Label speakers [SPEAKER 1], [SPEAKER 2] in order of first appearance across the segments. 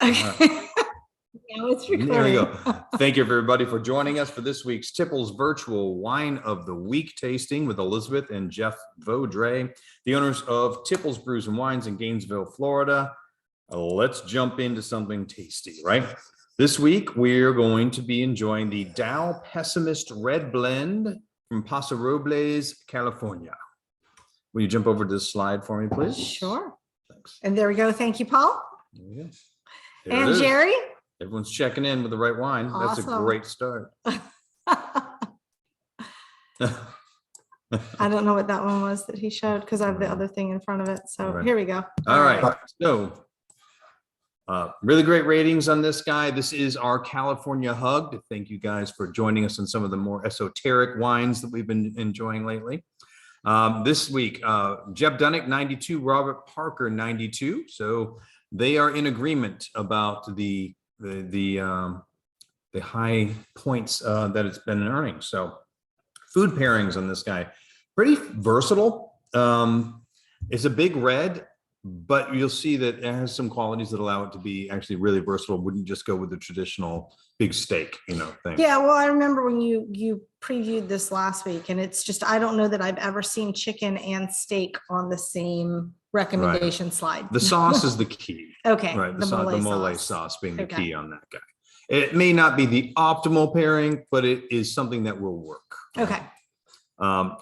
[SPEAKER 1] Okay. Now it's recording.
[SPEAKER 2] There we go. Thank you, everybody, for joining us for this week's Tipple's virtual wine of the week tasting with Elizabeth and Jeff Vaudrey, the owners of Tipple's Brews and Wines in Gainesville, Florida. Let's jump into something tasty, right? This week, we're going to be enjoying the Daou Pessimist Red Blend from Paso Robles, California. Will you jump over to this slide for me, please?
[SPEAKER 1] Sure.
[SPEAKER 2] Thanks.
[SPEAKER 1] And there we go. Thank you, Paul.
[SPEAKER 2] There we go. There
[SPEAKER 1] And
[SPEAKER 2] it is.
[SPEAKER 1] Jerry.
[SPEAKER 2] Everyone's checking in with the right wine. That's a
[SPEAKER 1] Awesome.
[SPEAKER 2] great start.
[SPEAKER 1] I don't know what that one was that he showed because I have the other thing in front of it. So
[SPEAKER 2] Right.
[SPEAKER 1] here we go.
[SPEAKER 2] All right. So really great ratings on this guy. This is our California Hug. Thank you guys for joining us on some of the more esoteric wines that we've been enjoying lately. This week, Jeb Dunnick, 92, Robert Parker, 92. So they are in agreement about the high points that it's been earning. So food pairings on this guy, pretty versatile. It's a big red, but you'll see that it has some qualities that allow it to be actually really versatile. Wouldn't just go with the traditional big steak, thing.
[SPEAKER 1] Yeah, well, I remember when you previewed this last week, and it's just, I don't know that I've ever seen chicken and steak on the same recommendation slide.
[SPEAKER 2] The sauce is the key.
[SPEAKER 1] Okay.
[SPEAKER 2] Right. The mole sauce being the
[SPEAKER 1] Okay.
[SPEAKER 2] key on that guy. It may not be the optimal pairing, but it is something that will work.
[SPEAKER 1] Okay.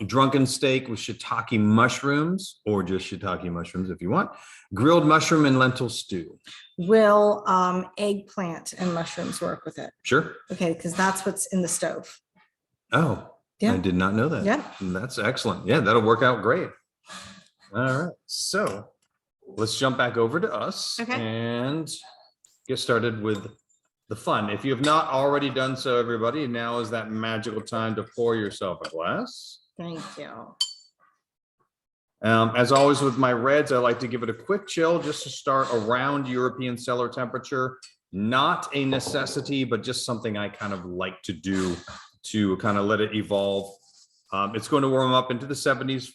[SPEAKER 2] Drunken steak with shiitake mushrooms, or just shiitake mushrooms if you want. Grilled mushroom and lentil stew.
[SPEAKER 1] Will eggplant and mushrooms work with it?
[SPEAKER 2] Sure.
[SPEAKER 1] Okay, because that's what's in the stove.
[SPEAKER 2] Oh,
[SPEAKER 1] Yeah.
[SPEAKER 2] I did not know that.
[SPEAKER 1] Yeah.
[SPEAKER 2] That's excellent. Yeah, that'll work out great. All right. So let's jump back over to us and get started with the fun. If you have not already done so, everybody, now is that magical time to pour yourself a glass.
[SPEAKER 1] Thank you.
[SPEAKER 2] As always with my reds, I like to give it a quick chill just to start around European cellar temperature. Not a necessity, but just something I kind of like to do to kind of let it evolve. It's going to warm up into the 70s,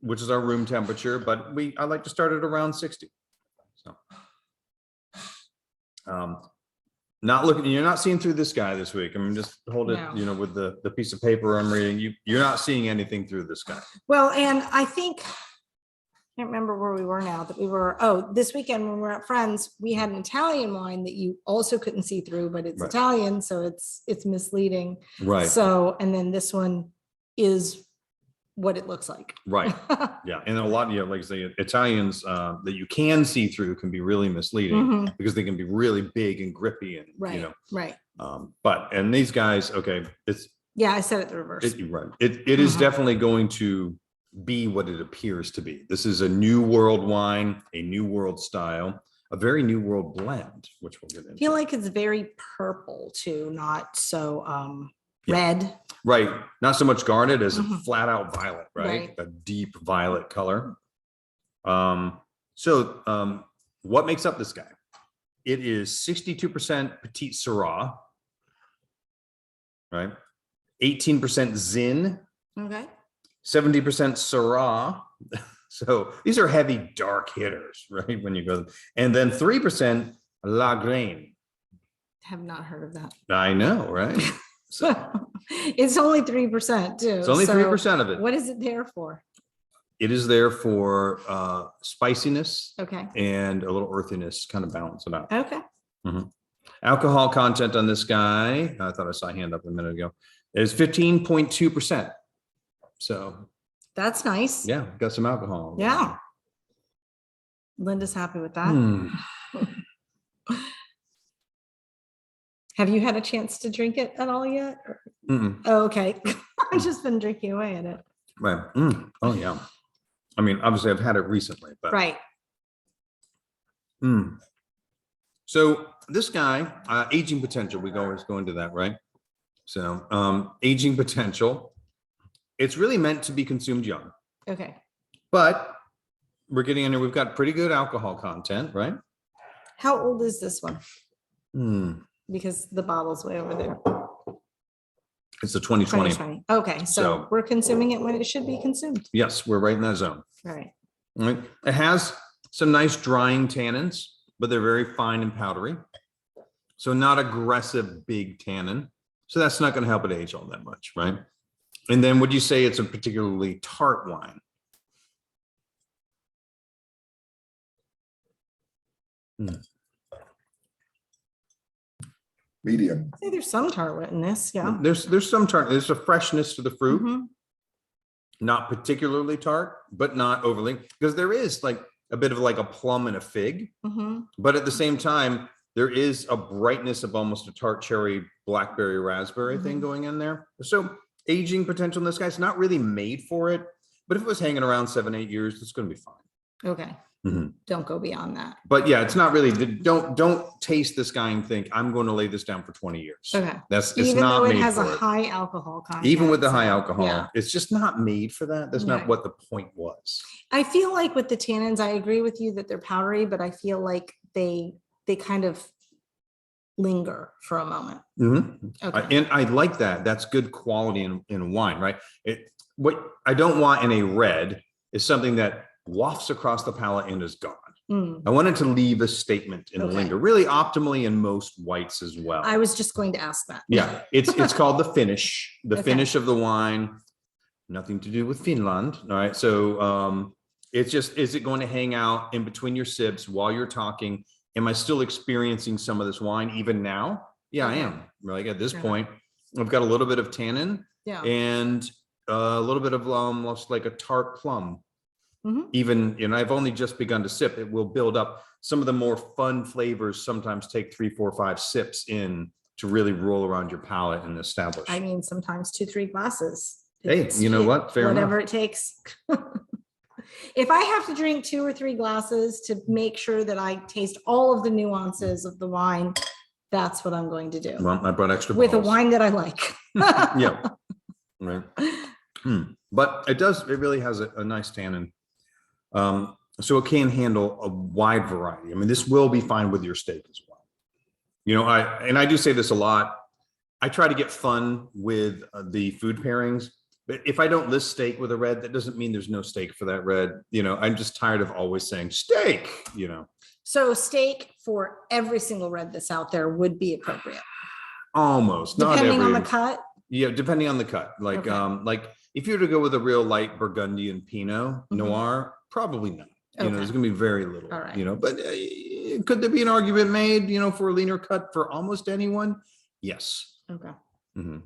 [SPEAKER 2] which is our room temperature, but I like to start at around 60. So, not looking, you're not seeing through this guy this week. I mean, just hold it,
[SPEAKER 1] No.
[SPEAKER 2] with the piece of paper I'm reading. You're not seeing anything through this guy.
[SPEAKER 1] Well, and I think, I can't remember where we were now, that we were, this weekend when we were at Friends, we had an Italian wine that you also couldn't see through, but it's
[SPEAKER 2] Right.
[SPEAKER 1] Italian, so it's misleading.
[SPEAKER 2] Right.
[SPEAKER 1] So, and then this one is what it looks like.
[SPEAKER 2] Right. Yeah. And a lot, like I say, Italians that you can see through can be really misleading
[SPEAKER 1] Mhm.
[SPEAKER 2] because they can be really big and grippy and,
[SPEAKER 1] Right, right.
[SPEAKER 2] and these guys, okay,
[SPEAKER 1] Yeah, I said it the reverse.
[SPEAKER 2] It is definitely going to be what it appears to be. This is a new world wine, a new world style, a very new world blend, which we'll get into.
[SPEAKER 1] I feel like it's very purple too, not so red.
[SPEAKER 2] Right. Not so much garnet as
[SPEAKER 1] Mhm.
[SPEAKER 2] a flat out violet, right?
[SPEAKER 1] Right.
[SPEAKER 2] A deep violet color. So what makes up this guy? It is 62% Petite Syrah, right? 18% Zin,
[SPEAKER 1] Okay.
[SPEAKER 2] 70% Syrah. So these are heavy dark hitters, right? When you go, and then 3% La Graine.
[SPEAKER 1] Have not heard of that.
[SPEAKER 2] I know, right? So
[SPEAKER 1] It's only 3% too.
[SPEAKER 2] it's only
[SPEAKER 1] so
[SPEAKER 2] 3% of it.
[SPEAKER 1] What is it there for?
[SPEAKER 2] It is there for spiciness
[SPEAKER 1] Okay.
[SPEAKER 2] and a little earthiness, kind of balance it out.
[SPEAKER 1] Okay.
[SPEAKER 2] Alcohol content on this guy, I thought I saw a hand up a minute ago, is 15.2%. So
[SPEAKER 1] That's nice.
[SPEAKER 2] yeah, got some alcohol.
[SPEAKER 1] Yeah. Linda's happy with that. Have you had a chance to drink it at all yet? Oh, okay. I've just been drinking away at it.
[SPEAKER 2] Right. Oh yeah. I mean, obviously I've had it recently, but
[SPEAKER 1] Right.
[SPEAKER 2] So this guy, aging potential, we always go into that, right? So aging potential, it's really meant to be consumed young,
[SPEAKER 1] Okay.
[SPEAKER 2] but we're getting in there. We've got pretty good alcohol content, right?
[SPEAKER 1] How old is this one?
[SPEAKER 2] Hmm.
[SPEAKER 1] Because the bottle's way over there.
[SPEAKER 2] It's the 2020.
[SPEAKER 1] 2020. Okay, so
[SPEAKER 2] So-
[SPEAKER 1] we're consuming it when it should be consumed.
[SPEAKER 2] Yes, we're right in that zone.
[SPEAKER 1] All right.
[SPEAKER 2] Right. It has some nice drying tannins, but they're very fine and powdery. So not aggressive, big tannin. So that's not going to help it age all that much, right? And then would you say it's a particularly tart wine?
[SPEAKER 3] Medium.
[SPEAKER 1] I think there's some tart in this, yeah.
[SPEAKER 2] There's some tart. There's a freshness to the fruit.
[SPEAKER 1] Mhm.
[SPEAKER 2] Not particularly tart, but not overly, because there is like a bit of like a plum and a fig,
[SPEAKER 1] Mhm.
[SPEAKER 2] but at the same time, there is a brightness of almost a tart cherry, blackberry, raspberry thing going in there. So aging potential in this guy's not really made for it, but if it was hanging around 7-8 years, it's going to be fine.
[SPEAKER 1] Okay.
[SPEAKER 2] Mhm.
[SPEAKER 1] Don't go beyond that.
[SPEAKER 2] But yeah, it's not really, don't taste this guy and think I'm going to lay this down for 20 years.
[SPEAKER 1] Okay.
[SPEAKER 2] It's
[SPEAKER 1] Even
[SPEAKER 2] not
[SPEAKER 1] though it
[SPEAKER 2] made
[SPEAKER 1] has a
[SPEAKER 2] for it.
[SPEAKER 1] high alcohol content.
[SPEAKER 2] Even with the high
[SPEAKER 1] so,
[SPEAKER 2] alcohol,
[SPEAKER 1] yeah.
[SPEAKER 2] it's just not made for that. That's not
[SPEAKER 1] Right.
[SPEAKER 2] what the point was.
[SPEAKER 1] I feel like with the tannins, I agree with you that they're powdery, but I feel like they kind of linger for a moment.
[SPEAKER 2] Mhm.
[SPEAKER 1] Okay.
[SPEAKER 2] And I like that. That's good quality in wine, right? What I don't want in a red is something that wafts across the palate and is gone.
[SPEAKER 1] Mm.
[SPEAKER 2] I want it to leave a statement and
[SPEAKER 1] Okay.
[SPEAKER 2] linger, really optimally in most whites as well.
[SPEAKER 1] I was just going to ask that.
[SPEAKER 2] Yeah, it's called the finish,
[SPEAKER 1] Okay.
[SPEAKER 2] finish of the wine. Nothing to do with Finland. All right. So it's just, is it going to hang out in between your sips while you're talking? Am I still experiencing some of this wine even now? Yeah, I
[SPEAKER 1] Okay.
[SPEAKER 2] am. Like at this
[SPEAKER 1] Yeah.
[SPEAKER 2] point, I've got a little bit of tannin
[SPEAKER 1] Yeah.
[SPEAKER 2] and a little bit of almost like a tart plum.
[SPEAKER 1] Mhm.
[SPEAKER 2] Even, I've only just begun to sip. It will build up. Some of the more fun flavors sometimes take 3, 4, 5 sips in to really roll around your palate and establish.
[SPEAKER 1] I mean, sometimes 2-3 glasses.
[SPEAKER 2] Hey,
[SPEAKER 1] It's-
[SPEAKER 2] you know what? Fair
[SPEAKER 1] whatever
[SPEAKER 2] enough.
[SPEAKER 1] it takes. If I have to drink 2 or 3 glasses to make sure that I taste all of the nuances of the wine, that's what I'm going to do
[SPEAKER 2] Well, I brought extra
[SPEAKER 1] with a
[SPEAKER 2] bottles.
[SPEAKER 1] wine that I like.
[SPEAKER 2] Yeah. Right. But it really has a nice tannin. So it can handle a wide variety. I mean, this will be fine with your steak as well. I do say this a lot. I try to get fun with the food pairings, but if I don't list steak with a red, that doesn't mean there's no steak for that red. I'm just tired of always saying steak,
[SPEAKER 1] So steak for every single red that's out there would be appropriate,
[SPEAKER 2] almost not
[SPEAKER 1] depending on
[SPEAKER 2] every,
[SPEAKER 1] the cut.
[SPEAKER 2] yeah, depending on the cut. Like,
[SPEAKER 1] Okay.
[SPEAKER 2] like if you were to go with a real light Burgundian Pinot Noir, probably not.
[SPEAKER 1] Okay.
[SPEAKER 2] There's going to be very little,
[SPEAKER 1] All right.
[SPEAKER 2] but could there be an argument made, for a leaner cut for almost anyone? Yes.
[SPEAKER 1] Okay.
[SPEAKER 2] Mhm.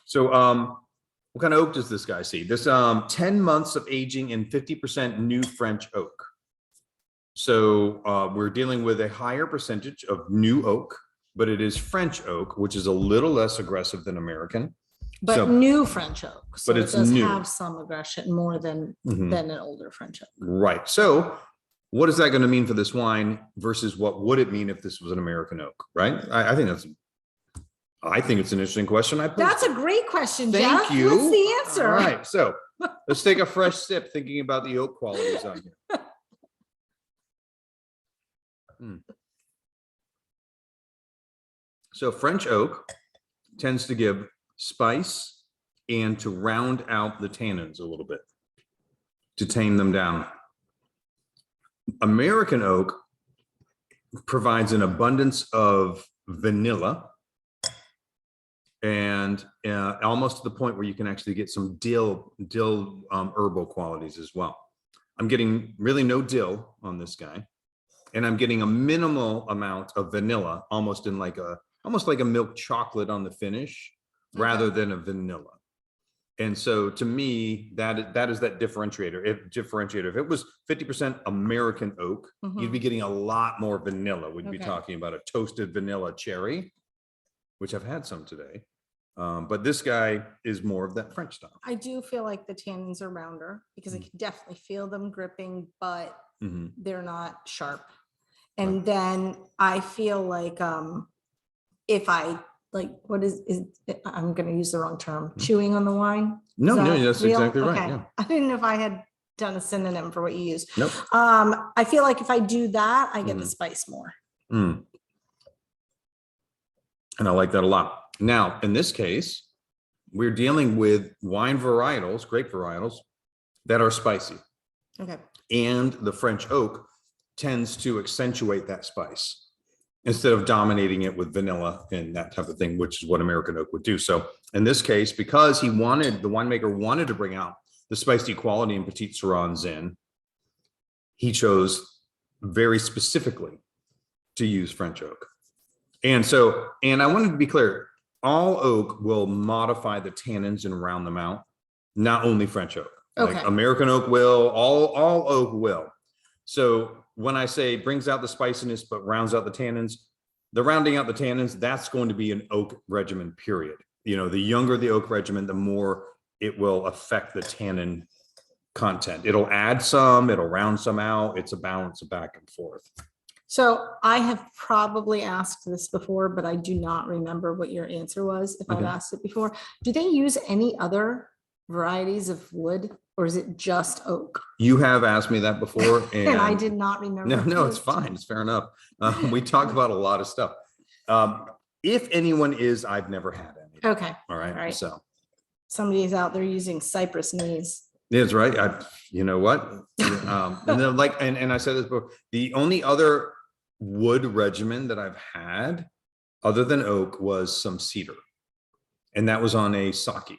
[SPEAKER 2] So, what kind of oak does this guy see? This 10 months of aging in 50% new French oak. So we're dealing with a higher percentage of new oak, but it is French oak, which is a little less aggressive than American.
[SPEAKER 1] But
[SPEAKER 2] So-
[SPEAKER 1] new French oak. So
[SPEAKER 2] But
[SPEAKER 1] it
[SPEAKER 2] it's
[SPEAKER 1] does
[SPEAKER 2] new.
[SPEAKER 1] have some aggression more than
[SPEAKER 2] Mhm.
[SPEAKER 1] an older French oak.
[SPEAKER 2] Right. So what is that going to mean for this wine versus what would it mean if this was an American oak? Right. I think it's an interesting question.
[SPEAKER 1] That's a great question,
[SPEAKER 2] Thank
[SPEAKER 1] Jeff.
[SPEAKER 2] you.
[SPEAKER 1] What's the answer?
[SPEAKER 2] All right. So let's take a fresh sip thinking about the oak qualities on here. So French oak tends to give spice and to round out the tannins a little bit, to tame them down. American oak provides an abundance of vanilla and almost to the point where you can actually get some dill herbal qualities as well. I'm getting really no dill on this guy, and I'm getting a minimal amount of vanilla, almost like a milk chocolate on the finish, rather than a vanilla. And so to me, that is that differentiator. If it was 50% American oak, you'd be getting a lot more vanilla. We'd be
[SPEAKER 1] Okay.
[SPEAKER 2] talking about a toasted vanilla cherry, which I've had some today. But this guy is more of that French style.
[SPEAKER 1] I do feel like the tannins are rounder because I can definitely feel them gripping, but
[SPEAKER 2] Mhm.
[SPEAKER 1] they're not sharp. And then I feel like if I like, what is I'm going to use the wrong term, chewing on the wine.
[SPEAKER 2] No,
[SPEAKER 1] Is
[SPEAKER 2] no,
[SPEAKER 1] that
[SPEAKER 2] that's
[SPEAKER 1] real?
[SPEAKER 2] exactly right.
[SPEAKER 1] Okay.
[SPEAKER 2] Yeah.
[SPEAKER 1] I didn't know if I had done a synonym for what you used.
[SPEAKER 2] Nope.
[SPEAKER 1] I feel like if I do that, I get the
[SPEAKER 2] Mhm.
[SPEAKER 1] spice more.
[SPEAKER 2] Mm. And I like that a lot. Now, in this case, we're dealing with wine varietals, grape varietals that are spicy.
[SPEAKER 1] Okay.
[SPEAKER 2] And the French oak tends to accentuate that spice instead of dominating it with vanilla and that type of thing, which is what American oak would do. So in this case, because the winemaker wanted to bring out the spicy quality in Petite Sirahs in, he chose very specifically to use French oak. And I wanted to be clear, all oak will modify the tannins and round them out, not only French oak.
[SPEAKER 1] Okay.
[SPEAKER 2] Like American oak will, all oak will. So when I say brings out the spiciness, but rounds out the tannins, the rounding out the tannins, that's going to be an oak regimen, period. You know, the younger the oak regimen, the more it will affect the tannin content. It'll add some, it'll round some out. It's a balance of back and forth.
[SPEAKER 1] So I have probably asked this before, but I do not remember what your answer was if I've asked it before. Do they use any other varieties of wood, or is it just oak?
[SPEAKER 2] You have asked me that before.
[SPEAKER 1] And I did not remember.
[SPEAKER 2] No, it's fine. It's fair enough. We talk about a lot of stuff. If anyone is, I've never had any.
[SPEAKER 1] Okay.
[SPEAKER 2] All right.
[SPEAKER 1] All right.
[SPEAKER 2] So
[SPEAKER 1] somebody's out there using cypress knees.
[SPEAKER 2] That's right. You know what? And then and I said this before, the only other wood regimen that I've had other than oak was some cedar. And that was on a sake.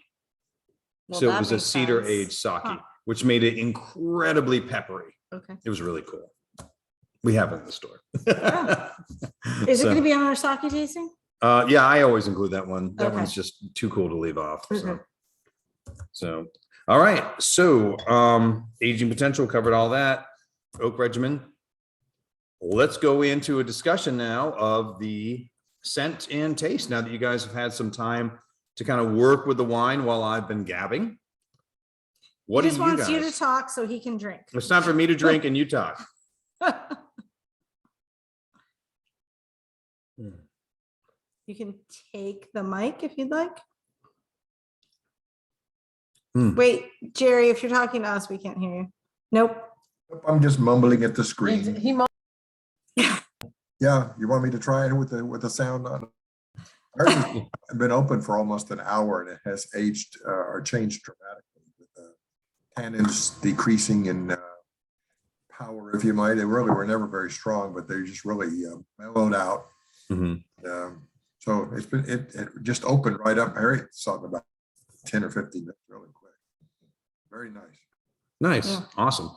[SPEAKER 1] Well,
[SPEAKER 2] so it was a cedar aged sake, which made it incredibly peppery.
[SPEAKER 1] Okay.
[SPEAKER 2] It was really cool. We have it in the store.
[SPEAKER 1] Is it going to be on our sake tasting?
[SPEAKER 2] Yeah, I always include that one. That
[SPEAKER 1] Okay.
[SPEAKER 2] one's just too cool to leave off.
[SPEAKER 1] Mhm.
[SPEAKER 2] So, all right. So, aging potential, covered all that. Oak regimen. Let's go into a discussion now of the scent and taste. Now that you guys have had some time to kind of work with the wine while I've been gabbing. What
[SPEAKER 1] He
[SPEAKER 2] do
[SPEAKER 1] just
[SPEAKER 2] you
[SPEAKER 1] wants
[SPEAKER 2] guys?
[SPEAKER 1] you to talk so he can drink.
[SPEAKER 2] It's time for me to drink and you talk.
[SPEAKER 1] You can take the mic if you'd like.
[SPEAKER 2] Hmm.
[SPEAKER 1] Wait, Jerry, if you're talking to us, we can't hear you. Nope.
[SPEAKER 3] I'm just mumbling at the screen.
[SPEAKER 1] He
[SPEAKER 3] Yeah, you want me to try it with the sound on? Ours has been open for almost an hour and it has aged or changed dramatically with the tannins decreasing in power, if you might. They really were never very strong, but they just really mellowed out.
[SPEAKER 2] Mm-hmm.
[SPEAKER 3] So it just opened right up. Harry saw it about 10 or 15 minutes, really quick. Very nice.
[SPEAKER 2] Nice.
[SPEAKER 1] Yeah.
[SPEAKER 2] Awesome.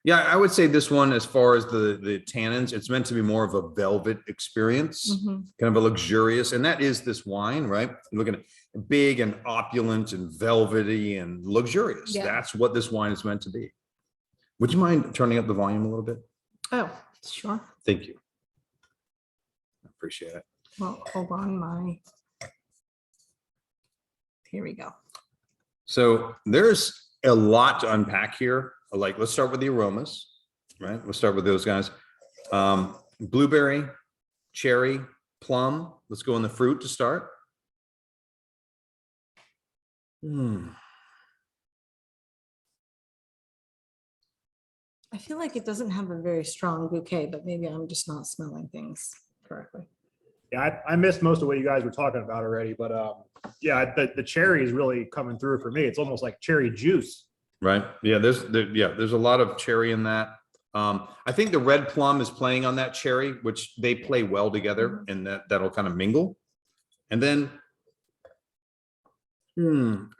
[SPEAKER 2] Yeah, I would say this one, as far as the tannins, it's meant to be more of a velvet experience,
[SPEAKER 1] Mhm.
[SPEAKER 2] kind of a luxurious, and that is this wine, right? You're looking at big and opulent and velvety and luxurious.
[SPEAKER 1] Yeah.
[SPEAKER 2] That's what this wine is meant to be. Would you mind turning up the volume a little bit?
[SPEAKER 1] Oh, sure.
[SPEAKER 2] Thank you. I appreciate it.
[SPEAKER 1] Well, hold on, here we go.
[SPEAKER 2] So there's a lot to unpack here. Like, let's start with the aromas, right? We'll start with those guys. Blueberry, cherry, plum. Let's go in the fruit to start.
[SPEAKER 1] I feel like it doesn't have a very strong bouquet, but maybe I'm just not smelling things correctly.
[SPEAKER 4] Yeah, I missed most of what you guys were talking about already, but yeah, the cherry is really coming through for me. It's almost like cherry juice.
[SPEAKER 2] Right. Yeah, there's a lot of cherry in that. I think the red plum is playing on that cherry, which they play well together, and that'll kind of mingle. And then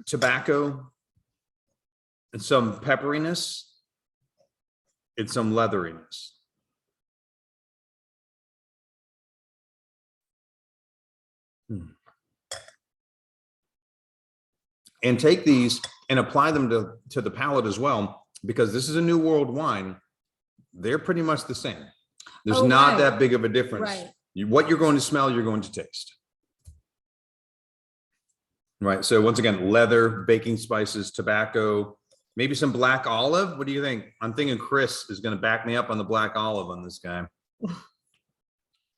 [SPEAKER 2] tobacco and some pepperiness and some leatheriness. And take these and apply them to the palate as well, because this is a new world wine. They're pretty much the same. There's not that big of a difference.
[SPEAKER 1] Right.
[SPEAKER 2] What you're going to smell, you're going to taste. Right. So once again, leather, baking spices, tobacco, maybe some black olive. What do you think? I'm thinking Chris is going to back me up on the black olive on this guy.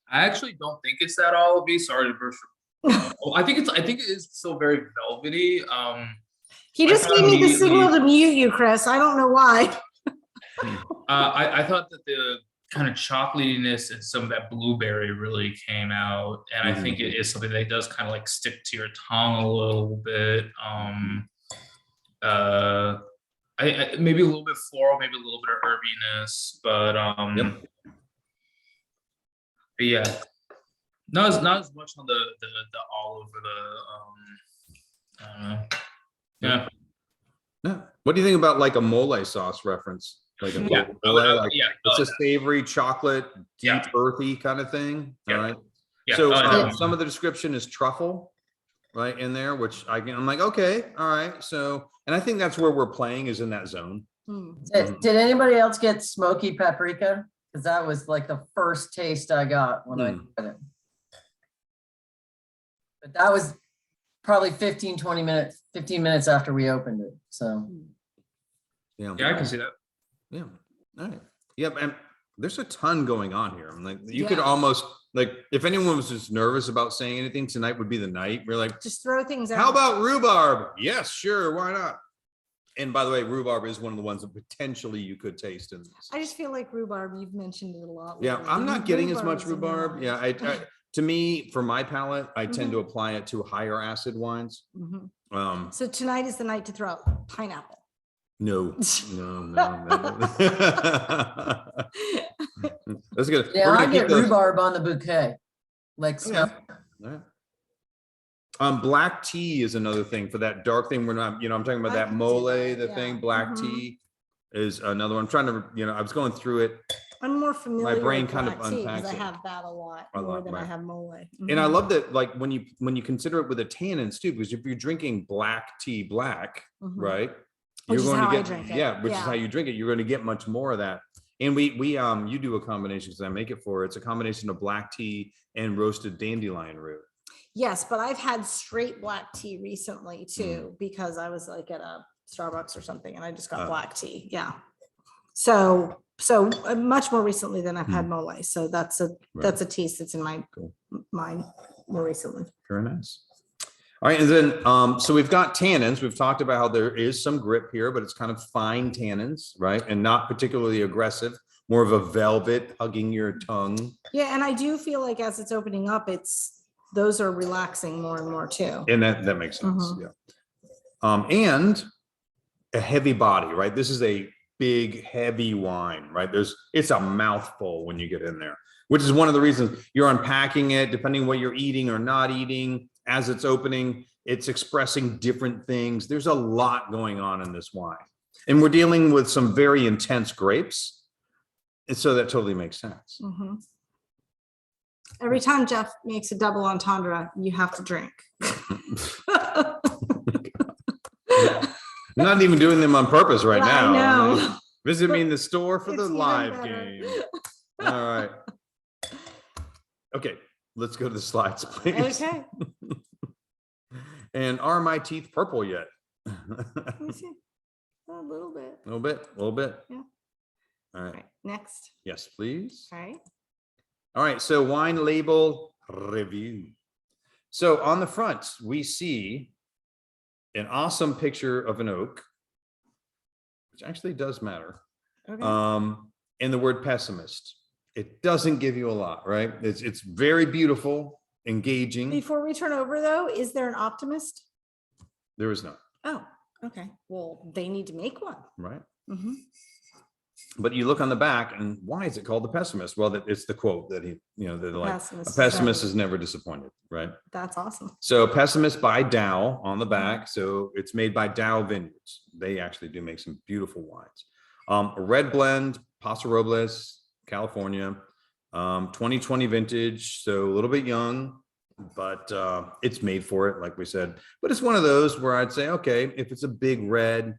[SPEAKER 5] I actually don't think it's that olivey. Sorry to burst. I think it is still very velvety.
[SPEAKER 1] He just gave me the signal to mute you, Chris. I don't know why.
[SPEAKER 5] I thought that the kind of chocolatiness and some of that blueberry really came out, and I think it is something that does kind of like stick to your tongue a little bit. I maybe a little bit floral, maybe a little bit of herbiness, but But yeah, not as much on the all over the I don't know. Yeah.
[SPEAKER 2] Yeah. What do you think about like a mole sauce reference? Like a
[SPEAKER 5] Yeah.
[SPEAKER 2] mole, like
[SPEAKER 5] Yeah.
[SPEAKER 2] it's a savory chocolate, deep
[SPEAKER 5] Yeah.
[SPEAKER 2] earthy kind of thing. All
[SPEAKER 5] Yeah.
[SPEAKER 2] right.
[SPEAKER 5] Yeah.
[SPEAKER 2] So
[SPEAKER 5] Yeah.
[SPEAKER 2] some of the description is truffle, right in there, which I'm like, okay, all right. So, and I think that's where we're playing is in that zone.
[SPEAKER 6] Did anybody else get smoky paprika? Because that was like the first taste I got when I tried it. But that was probably 15 minutes after we opened it. So
[SPEAKER 2] Yeah.
[SPEAKER 5] Yeah, I can see that.
[SPEAKER 2] Yeah. All right. Yep. And there's a ton going on here. I'm like, you could
[SPEAKER 1] Yeah.
[SPEAKER 2] almost like, if anyone was just nervous about saying anything, tonight would be the night. We're like,
[SPEAKER 1] Just throw things out.
[SPEAKER 2] how about rhubarb? Yes, sure. Why not? And by the way, rhbarb is one of the ones that potentially you could taste in this.
[SPEAKER 1] I just feel like rhubarb, you've mentioned it a lot.
[SPEAKER 2] Yeah,
[SPEAKER 1] lately.
[SPEAKER 2] I'm not getting as much
[SPEAKER 1] is in my
[SPEAKER 2] rhubarb.
[SPEAKER 1] mind.
[SPEAKER 2] Yeah, to me, for my palate, I tend to apply it to higher acid wines.
[SPEAKER 1] Mhm. So tonight is the night to throw out pineapple.
[SPEAKER 2] No. That's good.
[SPEAKER 6] yeah,
[SPEAKER 2] We're
[SPEAKER 6] I
[SPEAKER 2] gonna
[SPEAKER 6] get
[SPEAKER 2] keep those.
[SPEAKER 6] rhubarb on the bouquet. Like
[SPEAKER 2] Yeah.
[SPEAKER 6] smell.
[SPEAKER 2] All right. Black tea is another thing for that dark thing. We're not, I'm talking about
[SPEAKER 1] I
[SPEAKER 2] that
[SPEAKER 1] can do
[SPEAKER 2] mole,
[SPEAKER 1] that,
[SPEAKER 2] the
[SPEAKER 1] yeah.
[SPEAKER 2] thing, black
[SPEAKER 1] Mhm.
[SPEAKER 2] tea is another one. I'm trying to, I was going through it.
[SPEAKER 1] I'm more familiar
[SPEAKER 2] brain
[SPEAKER 1] with
[SPEAKER 2] kind of
[SPEAKER 1] black tea because
[SPEAKER 2] unpacks
[SPEAKER 1] I
[SPEAKER 2] it.
[SPEAKER 1] have that a lot
[SPEAKER 2] A
[SPEAKER 1] more
[SPEAKER 2] lot,
[SPEAKER 1] than I
[SPEAKER 2] right.
[SPEAKER 1] have mole.
[SPEAKER 2] And I
[SPEAKER 1] Mhm.
[SPEAKER 2] love that, like when you consider it with a tannins too, because if you're drinking black tea, black,
[SPEAKER 1] Mhm.
[SPEAKER 2] right?
[SPEAKER 1] Which
[SPEAKER 2] You're
[SPEAKER 1] is
[SPEAKER 2] going
[SPEAKER 1] how
[SPEAKER 2] to
[SPEAKER 1] I
[SPEAKER 2] get,
[SPEAKER 1] drink it.
[SPEAKER 2] yeah, which is how
[SPEAKER 1] Yeah.
[SPEAKER 2] you drink it. You're going to get much more of that. And you do a combination because I make it for, it's a combination of black tea and roasted dandelion root.
[SPEAKER 1] Yes, but I've had straight black tea recently too, because I was like at a Starbucks or something and I just got black tea. Yeah. So much more recently than I've had mole. So that's a taste that's in my mind more recently.
[SPEAKER 2] Very nice. All right, and then so we've got tannins. We've talked about how there is some grip here, but it's kind of fine tannins, right? And not particularly aggressive, more of a velvet hugging your tongue.
[SPEAKER 1] Yeah, and I do feel like as it's opening up, those are relaxing more and more too.
[SPEAKER 2] And that makes sense.
[SPEAKER 1] Mhm.
[SPEAKER 2] Yeah. And a heavy body, right? This is a big, heavy wine, right? It's a mouthful when you get in there, which is one of the reasons you're unpacking it, depending what you're eating or not eating. As it's opening, it's expressing different things. There's a lot going on in this wine. And we're dealing with some very intense grapes. And so that totally makes sense.
[SPEAKER 1] Mhm. Every time Jeff makes a double entendre, you have to drink.
[SPEAKER 2] I'm not even doing them on purpose right now.
[SPEAKER 1] I know.
[SPEAKER 2] Visit me in the store for
[SPEAKER 1] It's
[SPEAKER 2] the
[SPEAKER 1] even
[SPEAKER 2] live
[SPEAKER 1] better.
[SPEAKER 2] game. All right. Okay, let's go to the slides, please.
[SPEAKER 1] Okay.
[SPEAKER 2] And are my teeth purple yet?
[SPEAKER 1] Let me see. A little bit.
[SPEAKER 2] A little bit.
[SPEAKER 1] Yeah.
[SPEAKER 2] All
[SPEAKER 1] All
[SPEAKER 2] right.
[SPEAKER 1] right, next.
[SPEAKER 2] Yes, please.
[SPEAKER 1] All right.
[SPEAKER 2] All right, so wine label review. So on the front, we see an awesome picture of an oak, which actually does matter.
[SPEAKER 1] Okay.
[SPEAKER 2] And the word pessimist. It doesn't give you a lot, right? It's very beautiful, engaging.
[SPEAKER 1] Before we turn over though, is there an optimist?
[SPEAKER 2] There is none,
[SPEAKER 1] Oh, okay. Well, they need to make one.
[SPEAKER 2] right?
[SPEAKER 1] Mhm.
[SPEAKER 2] But you look on the back, and why is it called the pessimist? Well, it's the quote that they're like,
[SPEAKER 1] Pessimist
[SPEAKER 2] a
[SPEAKER 1] is
[SPEAKER 2] pessimist
[SPEAKER 1] never-
[SPEAKER 2] is never disappointed, right?
[SPEAKER 1] That's awesome.
[SPEAKER 2] So Pessimist by Daou on the back. So it's made by Daou Vineyards. They actually do make some beautiful wines. A red blend, Paso Robles, California, 2020 vintage. So a little bit young, but it's made for it, like we said. But it's one of those where I'd say, okay, if it's a big red,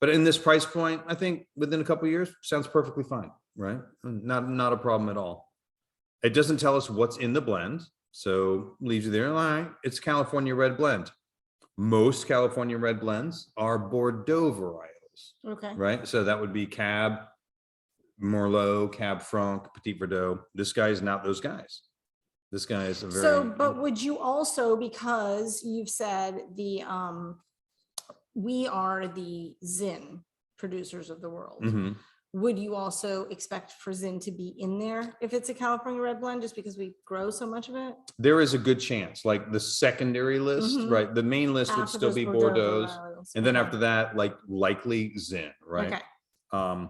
[SPEAKER 2] but in this price point, I think within a couple of years, sounds perfectly fine, right? Not a problem at all. It doesn't tell us what's in the blend, so leaves you there. All right, it's California red blend. Most California red blends are Bordeaux varietals,
[SPEAKER 1] Okay.
[SPEAKER 2] right? So that would be Cab, Merlot, Cab Franc, Petit Verdot. This guy is not those guys. This guy is a very.
[SPEAKER 1] So, but would you also, because you've said we are the Zin producers of the world,
[SPEAKER 2] Mhm.
[SPEAKER 1] would you also expect for Zin to be in there if it's a California red blend, just because we grow so much of it?
[SPEAKER 2] There is a good chance, like the secondary list,
[SPEAKER 1] Mhm.
[SPEAKER 2] right? The main list would
[SPEAKER 1] After
[SPEAKER 2] still
[SPEAKER 1] those
[SPEAKER 2] be
[SPEAKER 1] Bordeaux
[SPEAKER 2] Bordeaux.
[SPEAKER 1] varietals.
[SPEAKER 2] And then
[SPEAKER 1] Okay.
[SPEAKER 2] after that, like likely Zin, right?
[SPEAKER 1] Okay.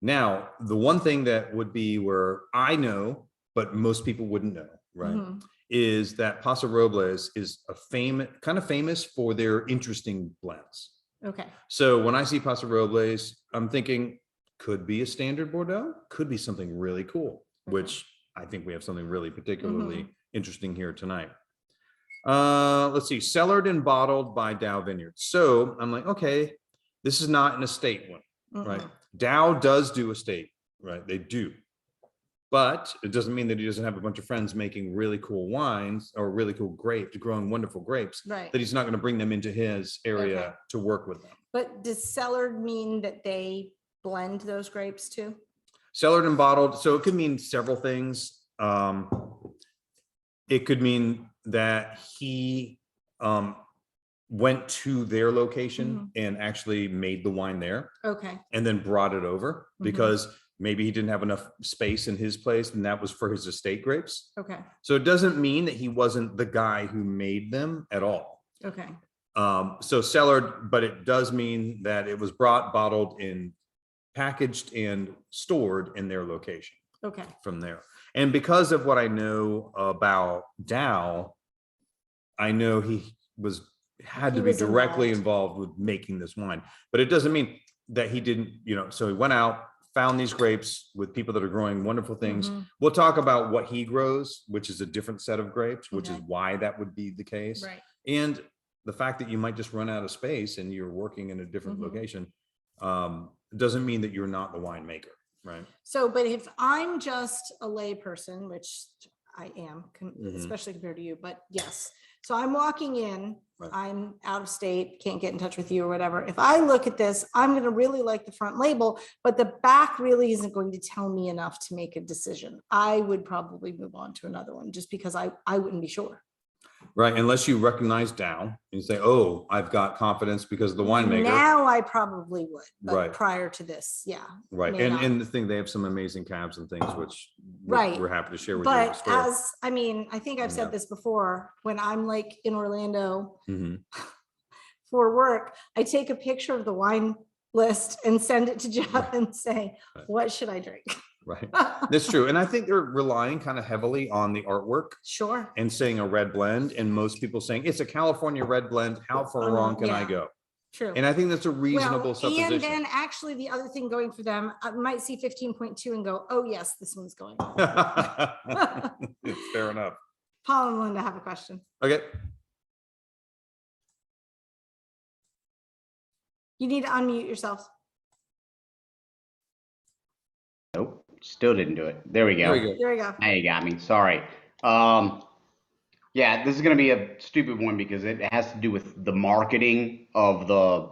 [SPEAKER 2] Now, the one thing that would be where I know, but most people wouldn't know, right?
[SPEAKER 1] Mhm.
[SPEAKER 2] Is that Paso Robles is kind of famous for their interesting blends.
[SPEAKER 1] Okay.
[SPEAKER 2] So when I see Paso Robles, I'm thinking could be a standard Bordeaux, could be something really cool, which I think we have something really particularly interesting here tonight. Let's see, cellared and bottled by Daou Vineyards. So I'm like, okay, this is not an estate one, right? Daou does do estate, right? They do. But it doesn't mean that he doesn't have a bunch of friends making really cool wines or really cool grapes, growing wonderful grapes,
[SPEAKER 1] Right.
[SPEAKER 2] that he's not going to bring them into his area
[SPEAKER 1] Okay.
[SPEAKER 2] to work with them.
[SPEAKER 1] But does cellared mean that they blend those grapes too?
[SPEAKER 2] Cellared and bottled. So it could mean several things. It could mean that he went to their location and actually made the wine there.
[SPEAKER 1] Okay.
[SPEAKER 2] And then brought it over because maybe he didn't have enough space in his place and that was for his estate grapes.
[SPEAKER 1] Okay.
[SPEAKER 2] So it doesn't mean that he wasn't the guy who made them at all.
[SPEAKER 1] Okay.
[SPEAKER 2] So cellared, but it does mean that it was brought, bottled, and packaged and stored in their location.
[SPEAKER 1] Okay.
[SPEAKER 2] From there. And because of what I know about Daou, I know he had to be directly involved with making this wine, but it doesn't mean that he didn't, so he went out, found these grapes with people that are growing wonderful things. We'll talk about what he grows, which is a different set of grapes, which is why that would be the case.
[SPEAKER 1] Right.
[SPEAKER 2] And the fact that you might just run out of space and you're working in a different location doesn't mean that you're not the winemaker, right?
[SPEAKER 1] So, but if I'm just a lay person, which I am, especially compared to you, but yes. So I'm walking in, I'm out of state, can't get in touch with you or whatever. If I look at this, I'm going to really like the front label, but the back really isn't going to tell me enough to make a decision. I would probably move on to another one just because I wouldn't be sure.
[SPEAKER 2] Right, unless you recognize Daou and you say, "Oh, I've got confidence because of the winemaker."
[SPEAKER 1] Now I probably would, but
[SPEAKER 2] Right.
[SPEAKER 1] prior to this, yeah.
[SPEAKER 2] Right,
[SPEAKER 1] may not.
[SPEAKER 2] and the thing, they have some amazing cabs and things, which
[SPEAKER 1] Right.
[SPEAKER 2] we're happy to share with you. at the
[SPEAKER 1] But
[SPEAKER 2] store.
[SPEAKER 1] I think I've
[SPEAKER 2] Yeah.
[SPEAKER 1] said this before, when I'm like in Orlando
[SPEAKER 2] Mhm.
[SPEAKER 1] for work, I take a picture of the wine list and send it to Jeff and say, what should I drink?
[SPEAKER 2] Right, that's true, and I think they're relying kind of heavily on the artwork
[SPEAKER 1] Sure.
[SPEAKER 2] and saying a red blend, and most people saying it's a California red blend. How far wrong can I
[SPEAKER 1] Yeah.
[SPEAKER 2] go?
[SPEAKER 1] True.
[SPEAKER 2] And I think that's a reasonable
[SPEAKER 1] And
[SPEAKER 2] supposition.
[SPEAKER 1] then actually the other thing going for them, I might see 15.2 and go, oh yes, this one's going.
[SPEAKER 2] Fair enough.
[SPEAKER 1] Paul and Linda have a question.
[SPEAKER 2] Okay.
[SPEAKER 1] You need to unmute yourselves.
[SPEAKER 7] Nope, still didn't do it. There we go.
[SPEAKER 2] There we go.
[SPEAKER 1] There we go.
[SPEAKER 7] Now you got me. Sorry. Yeah, this is going to be a stupid one because it has to do with the marketing of the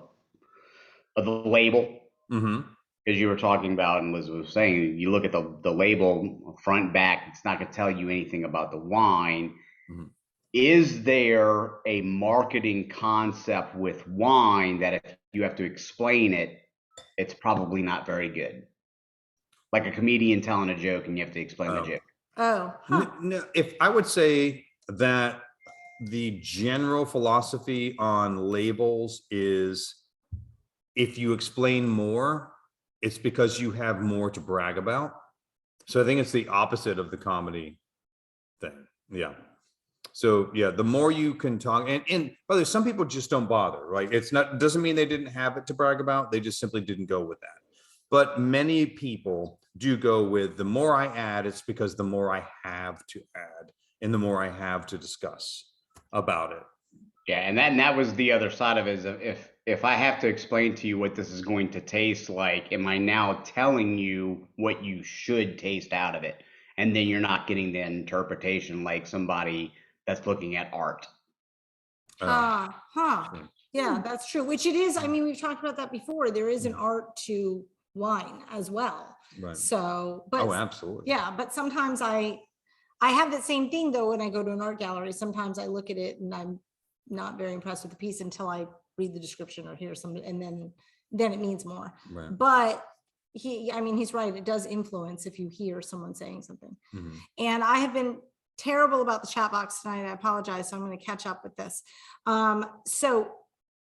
[SPEAKER 7] label.
[SPEAKER 2] Mm-hmm.
[SPEAKER 7] As you were talking about, and Liz was saying, you look at the label front, back, it's not going to tell you anything about the wine.
[SPEAKER 2] Mhm.
[SPEAKER 7] Is there a marketing concept with wine that if you have to explain it, it's probably not very good? Like a comedian telling a joke and you have to explain the joke.
[SPEAKER 1] Oh, huh.
[SPEAKER 2] No, if I would say that the general philosophy on labels is if you explain more, it's because you have more to brag about. So I think it's the opposite of the comedy thing. Yeah. So yeah, the more you can talk, and by the way, some people just don't bother, right? Doesn't mean they didn't have it to brag about. They just simply didn't go with that. But many people do go with the more I add, it's because the more I have to add and the more I have to discuss about it.
[SPEAKER 7] Yeah, and that was the other side of it, is if I have to explain to you what this is going to taste like, am I now telling you what you should taste out of it? And then you're not getting the interpretation like somebody that's looking at art.
[SPEAKER 1] Yeah, that's true, which it is. I mean, we've talked about that before. There is an art to wine as well.
[SPEAKER 2] Right.
[SPEAKER 1] So, but
[SPEAKER 2] Oh, absolutely.
[SPEAKER 1] yeah, but sometimes I have that same thing though when I go to an art gallery. Sometimes I look at it and I'm not very impressed with the piece until I read the description or hear something, and then it means more.
[SPEAKER 2] Right.
[SPEAKER 1] But he's right. It does influence if you hear someone saying something.
[SPEAKER 2] Mhm.
[SPEAKER 1] And I have been terrible about the chat box tonight. I apologize. So I'm going to catch up with this. So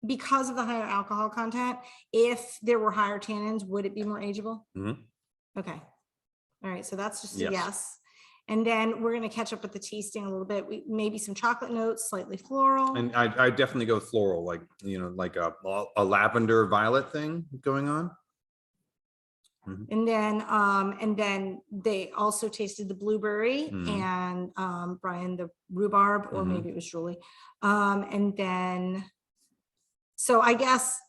[SPEAKER 1] because of the higher alcohol content, if there were higher tannins, would it be more ageable?
[SPEAKER 2] Mhm.
[SPEAKER 1] Okay. All right. So that's just a
[SPEAKER 2] Yes.
[SPEAKER 1] yes. And then we're gonna catch up with the tasting a little bit. Maybe some chocolate notes, slightly floral.
[SPEAKER 2] And I definitely go floral, like, like a lavender violet thing going on.
[SPEAKER 1] And then they also tasted the blueberry and Brian, the rhubarb, or maybe it was Julie. And then, so I guess,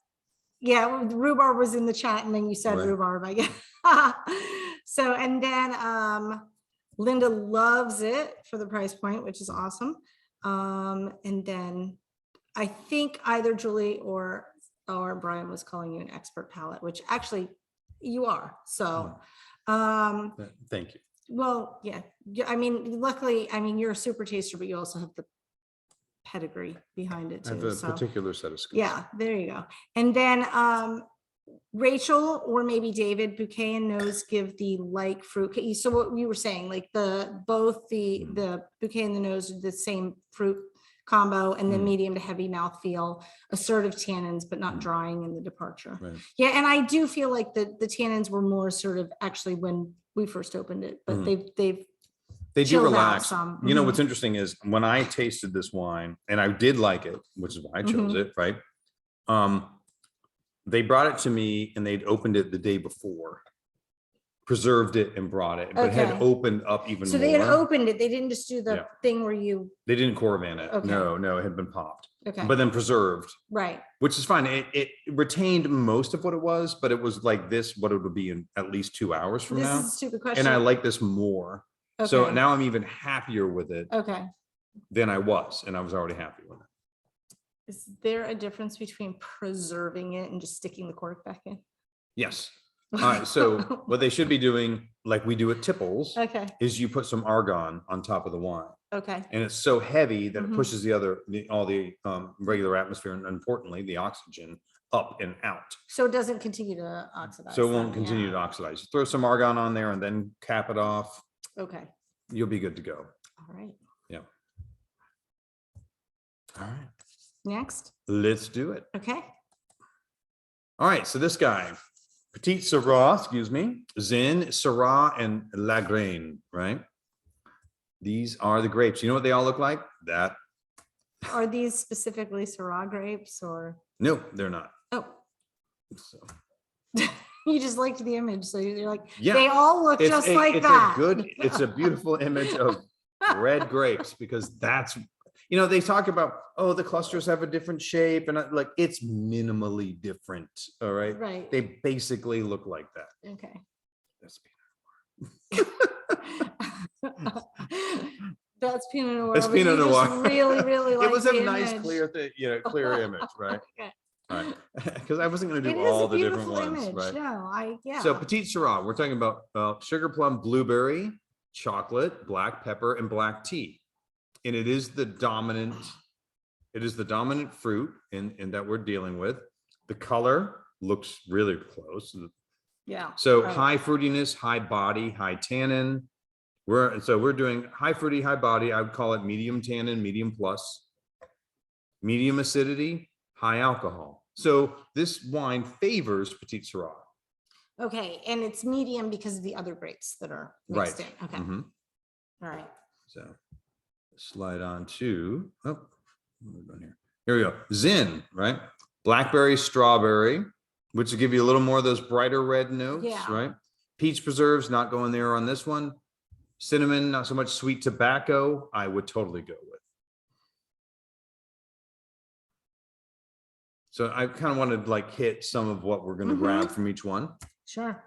[SPEAKER 1] yeah, the rhubarb was in the chat and then you said
[SPEAKER 2] Right.
[SPEAKER 1] rhubarb, I guess. So, and then Linda loves it for the price point, which is awesome. And then I think either Julie or Brian was calling you an expert palate, which actually you are. So,
[SPEAKER 2] Thank you.
[SPEAKER 1] well, yeah. I mean, luckily, I mean, you're a super taster, but you also have the pedigree behind it
[SPEAKER 2] I have
[SPEAKER 1] too.
[SPEAKER 2] a
[SPEAKER 1] So,
[SPEAKER 2] particular set of skills.
[SPEAKER 1] yeah, there you go. And then Rachel or maybe David, bouquet and nose give the like fruit. So what you were saying, like both the bouquet and the nose are the same fruit combo, and then medium to heavy mouthfeel, assertive tannins, but not drying in the departure.
[SPEAKER 2] Right.
[SPEAKER 1] Yeah, and I do feel like the tannins were more assertive actually when we first opened it, but they've
[SPEAKER 2] They do
[SPEAKER 1] chilled out
[SPEAKER 2] relax.
[SPEAKER 1] some.
[SPEAKER 2] You know, what's interesting is when I tasted this wine, and I did like it, which is why I chose it, right? They brought it to me and they'd opened it the day before, preserved it and brought it, but had
[SPEAKER 1] Okay.
[SPEAKER 2] opened up even
[SPEAKER 1] So
[SPEAKER 2] more.
[SPEAKER 1] they had opened it. They didn't just do the
[SPEAKER 2] Yeah.
[SPEAKER 1] thing where you,
[SPEAKER 2] They didn't Coravan it.
[SPEAKER 1] Okay.
[SPEAKER 2] No, it had been popped,
[SPEAKER 1] okay,
[SPEAKER 2] but then preserved,
[SPEAKER 1] right.
[SPEAKER 2] which is fine. It retained most of what it was, but it was like this, what it would be in at least 2 hours from
[SPEAKER 1] This
[SPEAKER 2] now.
[SPEAKER 1] is a stupid question.
[SPEAKER 2] And I like this more. So
[SPEAKER 1] Okay.
[SPEAKER 2] now I'm even happier with it
[SPEAKER 1] Okay.
[SPEAKER 2] than I was, and I was already happy with it.
[SPEAKER 1] Is there a difference between preserving it and just sticking the cork back in?
[SPEAKER 2] Yes. All right. So what they should be doing, like we do at Tipples,
[SPEAKER 1] Okay,
[SPEAKER 2] is you put some argon on top of the wine,
[SPEAKER 1] okay,
[SPEAKER 2] and it's so heavy that it
[SPEAKER 1] Mhm.
[SPEAKER 2] pushes all the regular atmosphere, and importantly the oxygen, up and out.
[SPEAKER 1] so it doesn't continue to oxidize.
[SPEAKER 2] So it won't
[SPEAKER 1] then,
[SPEAKER 2] continue
[SPEAKER 1] yeah.
[SPEAKER 2] to oxidize. Throw some argon on there and then cap it off.
[SPEAKER 1] Okay,
[SPEAKER 2] You'll be good to go.
[SPEAKER 1] all right.
[SPEAKER 2] All right.
[SPEAKER 1] Next,
[SPEAKER 2] Let's do it.
[SPEAKER 1] okay,
[SPEAKER 2] All right. So this guy, Petite Syrah, excuse me, Zin, Syrah, and Lagraine, right? These are the grapes. You know what they all look like? That.
[SPEAKER 1] are these specifically Syrah grapes or,
[SPEAKER 2] No, they're not.
[SPEAKER 1] oh,
[SPEAKER 2] So,
[SPEAKER 1] you just liked the image, so you're like,
[SPEAKER 2] yeah.
[SPEAKER 1] they all look just like
[SPEAKER 2] it's
[SPEAKER 1] that.
[SPEAKER 2] it's a beautiful image of red grapes, because that's, they talk about, oh, the clusters have a different shape, and like it's minimally different. All right.
[SPEAKER 1] Right,
[SPEAKER 2] They basically look like that.
[SPEAKER 1] okay.
[SPEAKER 2] That's
[SPEAKER 1] That's Pinot Noir.
[SPEAKER 2] That's
[SPEAKER 1] but you
[SPEAKER 2] Pinot
[SPEAKER 1] just
[SPEAKER 2] Noir.
[SPEAKER 1] Really, really like
[SPEAKER 2] it was a
[SPEAKER 1] the
[SPEAKER 2] nice,
[SPEAKER 1] image.
[SPEAKER 2] clear thing, clear image, right?
[SPEAKER 1] Okay.
[SPEAKER 2] All right. Because I wasn't going to
[SPEAKER 1] It
[SPEAKER 2] do
[SPEAKER 1] is
[SPEAKER 2] all
[SPEAKER 1] a
[SPEAKER 2] the different
[SPEAKER 1] beautiful
[SPEAKER 2] ones,
[SPEAKER 1] image.
[SPEAKER 2] right?
[SPEAKER 1] No, yeah.
[SPEAKER 2] So Petite Syrah, we're talking about sugar plum, blueberry, chocolate, black pepper, and black tea. And it is the dominant fruit in that we're dealing with. The color looks really close.
[SPEAKER 1] Yeah.
[SPEAKER 2] So
[SPEAKER 1] right.
[SPEAKER 2] high fruitiness, high body, high tannin. We're doing high fruity, high body. I would call it medium tannin, medium plus, medium acidity, high alcohol. So this wine favors Petite Syrah.
[SPEAKER 1] Okay, and it's medium because of the other grapes that are mixed
[SPEAKER 2] Right.
[SPEAKER 1] in. Okay,
[SPEAKER 2] Mhm.
[SPEAKER 1] all right.
[SPEAKER 2] So slide on to, what are we doing here? Here we go. Zin, right? Blackberry, strawberry, which will give you a little more of those brighter red notes,
[SPEAKER 1] Yeah.
[SPEAKER 2] right? Peach preserves, not going there on this one. Cinnamon, not so much. Sweet tobacco, I would totally go with. So I kind of wanted to like hit some of what we're going to grab from each one.
[SPEAKER 1] Sure.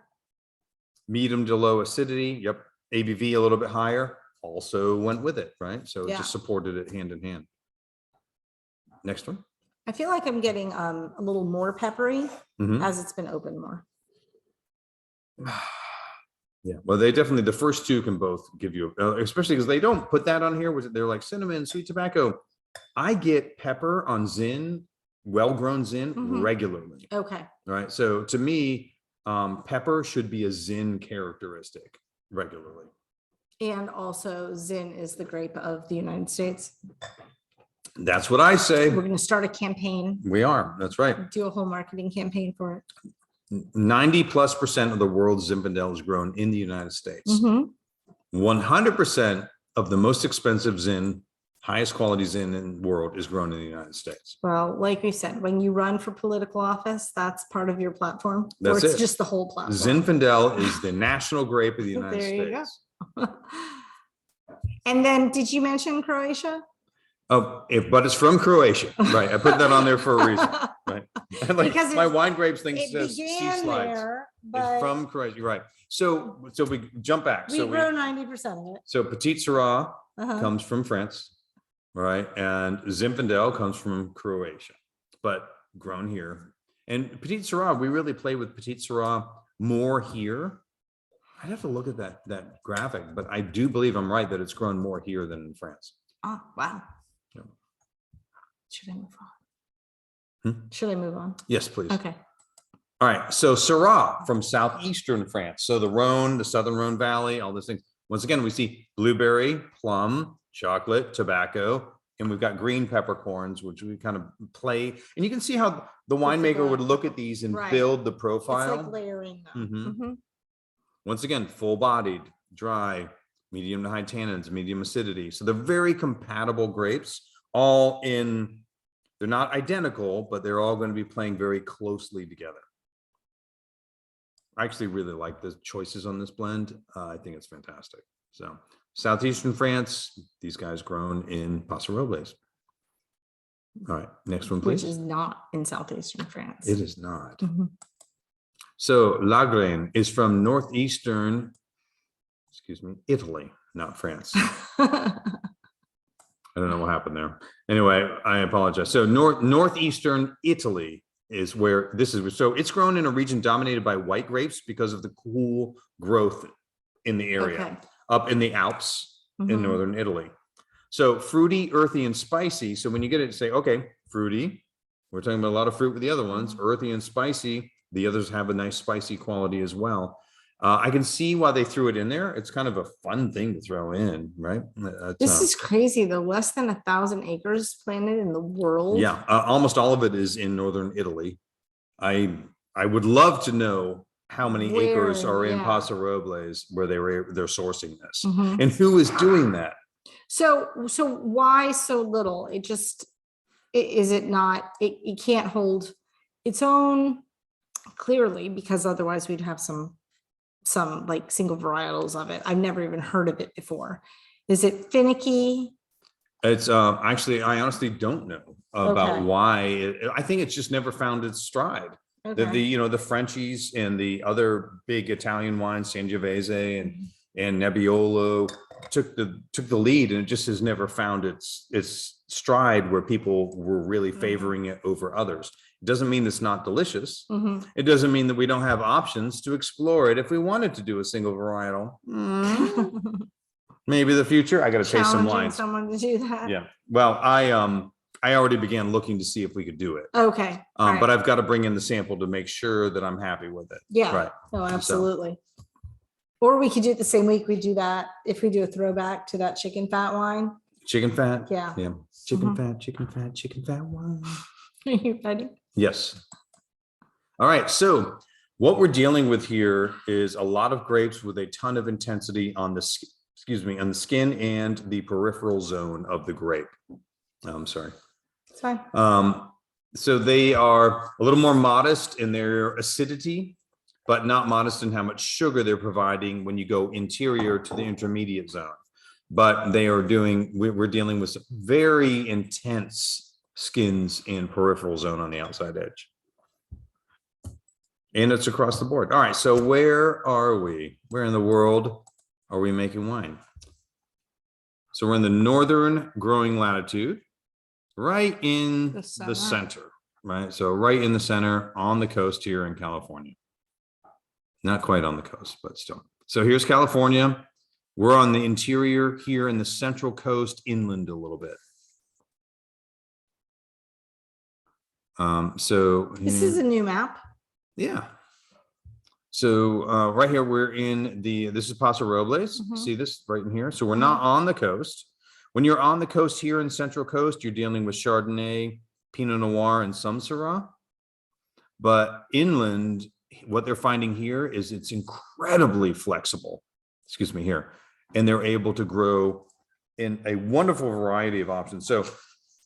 [SPEAKER 2] Medium to low acidity. Yep. ABV a little bit higher. Also went with it, right? So it
[SPEAKER 1] Yeah.
[SPEAKER 2] just supported it hand in hand. Next one.
[SPEAKER 1] I feel like I'm getting a little more peppery
[SPEAKER 2] Mhm.
[SPEAKER 1] as it's been opened more.
[SPEAKER 2] Yeah, well, they definitely, the first two can both give you, especially because they don't put that on here, which they're like cinnamon, sweet tobacco. I get pepper on Zin, well-grown Zin
[SPEAKER 1] Mhm.
[SPEAKER 2] regularly,
[SPEAKER 1] Okay,
[SPEAKER 2] right? So to me, pepper should be a Zin characteristic regularly.
[SPEAKER 1] and also Zin is the grape of the United States.
[SPEAKER 2] That's what I say.
[SPEAKER 1] We're going to start a campaign,
[SPEAKER 2] We are, that's right.
[SPEAKER 1] do a whole marketing campaign for it.
[SPEAKER 2] 90+% of the world's Zinfandel is grown in the United States.
[SPEAKER 1] Mhm.
[SPEAKER 2] 100% of the most expensive Zin, highest quality Zin in the world is grown in the United States.
[SPEAKER 1] Well, like we said, when you run for political office, that's part of your platform. Or
[SPEAKER 2] That's
[SPEAKER 1] it's
[SPEAKER 2] it.
[SPEAKER 1] just the whole platform.
[SPEAKER 2] Zinfandel is the national grape of the United
[SPEAKER 1] There you go.
[SPEAKER 2] States.
[SPEAKER 1] And then did you mention Croatia?
[SPEAKER 2] Oh, but it's from Croatia, right? I put that on there for a reason, right? Like
[SPEAKER 1] Because
[SPEAKER 2] my
[SPEAKER 1] it's-
[SPEAKER 2] wine grapes thing
[SPEAKER 1] It
[SPEAKER 2] says sea
[SPEAKER 1] began
[SPEAKER 2] slides.
[SPEAKER 1] there,
[SPEAKER 2] It's
[SPEAKER 1] but
[SPEAKER 2] from Croatia, right? So we jump back.
[SPEAKER 1] we
[SPEAKER 2] So
[SPEAKER 1] grow 90% of it.
[SPEAKER 2] so Petit Syrah
[SPEAKER 1] Uh-huh.
[SPEAKER 2] comes from France, right? And Zinfandel comes from Croatia, but grown here. And Petit Syrah, we really play with Petit Syrah more here. I'd have to look at that graphic, but I do believe I'm right that it's grown more here than in France.
[SPEAKER 1] Oh, wow.
[SPEAKER 2] Yeah.
[SPEAKER 1] Should I move on? Should I move on?
[SPEAKER 2] Yes, please.
[SPEAKER 1] Okay.
[SPEAKER 2] All right. So Syrah from southeastern France. So the Rhone, the southern Rhone Valley, all those things. Once again, we see blueberry, plum, chocolate, tobacco, and we've got green peppercorns, which we kind of play. And you can see how the winemaker would look at these and
[SPEAKER 1] Right.
[SPEAKER 2] build the
[SPEAKER 1] It's
[SPEAKER 2] profile.
[SPEAKER 1] like layering them.
[SPEAKER 2] Mhm.
[SPEAKER 1] Mhm.
[SPEAKER 2] Once again, full-bodied, dry, medium to high tannins, medium acidity. So they're very compatible grapes, all in, they're not identical, but they're all going to be playing very closely together. I actually really like the choices on this blend. I think it's fantastic. So southeastern France, these guys grown in Paso Robles. All right, next one,
[SPEAKER 1] Which
[SPEAKER 2] please.
[SPEAKER 1] is not in southeastern France.
[SPEAKER 2] It is not.
[SPEAKER 1] Mhm.
[SPEAKER 2] So Lagrein is from northeastern, Italy, not France. I don't know what happened there. Anyway, I apologize. So northeastern Italy is where this is. So it's grown in a region dominated by white grapes because of the cool growth in the area,
[SPEAKER 1] Okay.
[SPEAKER 2] up in the Alps in
[SPEAKER 1] Mhm.
[SPEAKER 2] northern Italy. So fruity, earthy, and spicy. So when you get it, say, okay, fruity, we're talking about a lot of fruit with the other ones, earthy and spicy. The others have a nice spicy quality as well. I can see why they threw it in there. It's kind of a fun thing to throw in, right?
[SPEAKER 1] This is crazy though. Less than 1,000 acres planted in the world.
[SPEAKER 2] Yeah, almost all of it is in northern Italy. I would love to know how many acres
[SPEAKER 1] Where,
[SPEAKER 2] are in
[SPEAKER 1] yeah.
[SPEAKER 2] Paso Robles where they're sourcing this,
[SPEAKER 1] Mhm.
[SPEAKER 2] and who is doing that.
[SPEAKER 1] So why so little? It just, is it not, it can't hold its own clearly, because otherwise we'd have some like single varietals of it. I've never even heard of it before. Is it finicky?
[SPEAKER 2] It's actually, I honestly don't know about
[SPEAKER 1] Okay.
[SPEAKER 2] why. I think it's just never found its stride.
[SPEAKER 1] Okay.
[SPEAKER 2] The Frenchies and the other big Italian wines, Sangiovese and Nebbiolo, took the lead, and it just has never found its stride where people were really favoring it over others. It doesn't mean it's not delicious.
[SPEAKER 1] Mhm.
[SPEAKER 2] It doesn't mean that we don't have options to explore it if we wanted to do a single varietal. Maybe the future. I got to taste some
[SPEAKER 1] Challenging
[SPEAKER 2] wines.
[SPEAKER 1] someone to do that.
[SPEAKER 2] Yeah. Well, I already began looking to see if we could do it.
[SPEAKER 1] Okay. all
[SPEAKER 2] But
[SPEAKER 1] right.
[SPEAKER 2] I've got to bring in the sample to make sure that I'm happy with it.
[SPEAKER 1] Yeah.
[SPEAKER 2] Right.
[SPEAKER 1] Oh, absolutely. Or we could do it the same week we do that, if we do a throwback to that chicken fat wine.
[SPEAKER 2] Chicken fat.
[SPEAKER 1] Yeah.
[SPEAKER 2] Yeah. Chicken fat, chicken fat wine.
[SPEAKER 1] Are you ready?
[SPEAKER 2] Yes. All right. So what we're dealing with here is a lot of grapes with a ton of intensity on the, on the skin and the peripheral zone of the grape. I'm sorry.
[SPEAKER 1] It's fine.
[SPEAKER 2] So they are a little more modest in their acidity, but not modest in how much sugar they're providing when you go interior to the intermediate zone. But they are we're dealing with some very intense skins and peripheral zone on the outside edge. And it's across the board. All right, so where are we? Where in the world are we making wine? So we're in the northern growing latitude, right in the center, right? So right in the center on the coast here in California. Not quite on the coast, but still. So here's California. We're on the interior here in the central coast, inland a little bit. So
[SPEAKER 1] This is a new map.
[SPEAKER 2] yeah. So right here, we're in this is Paso Robles.
[SPEAKER 1] Mhm.
[SPEAKER 2] See this right in here? So we're not on the coast. When you're on the coast here in Central Coast, you're dealing with Chardonnay, Pinot Noir, and some Syrah. But inland, what they're finding here is it's incredibly flexible. Excuse me here. and they're able to grow in a wonderful variety of options. So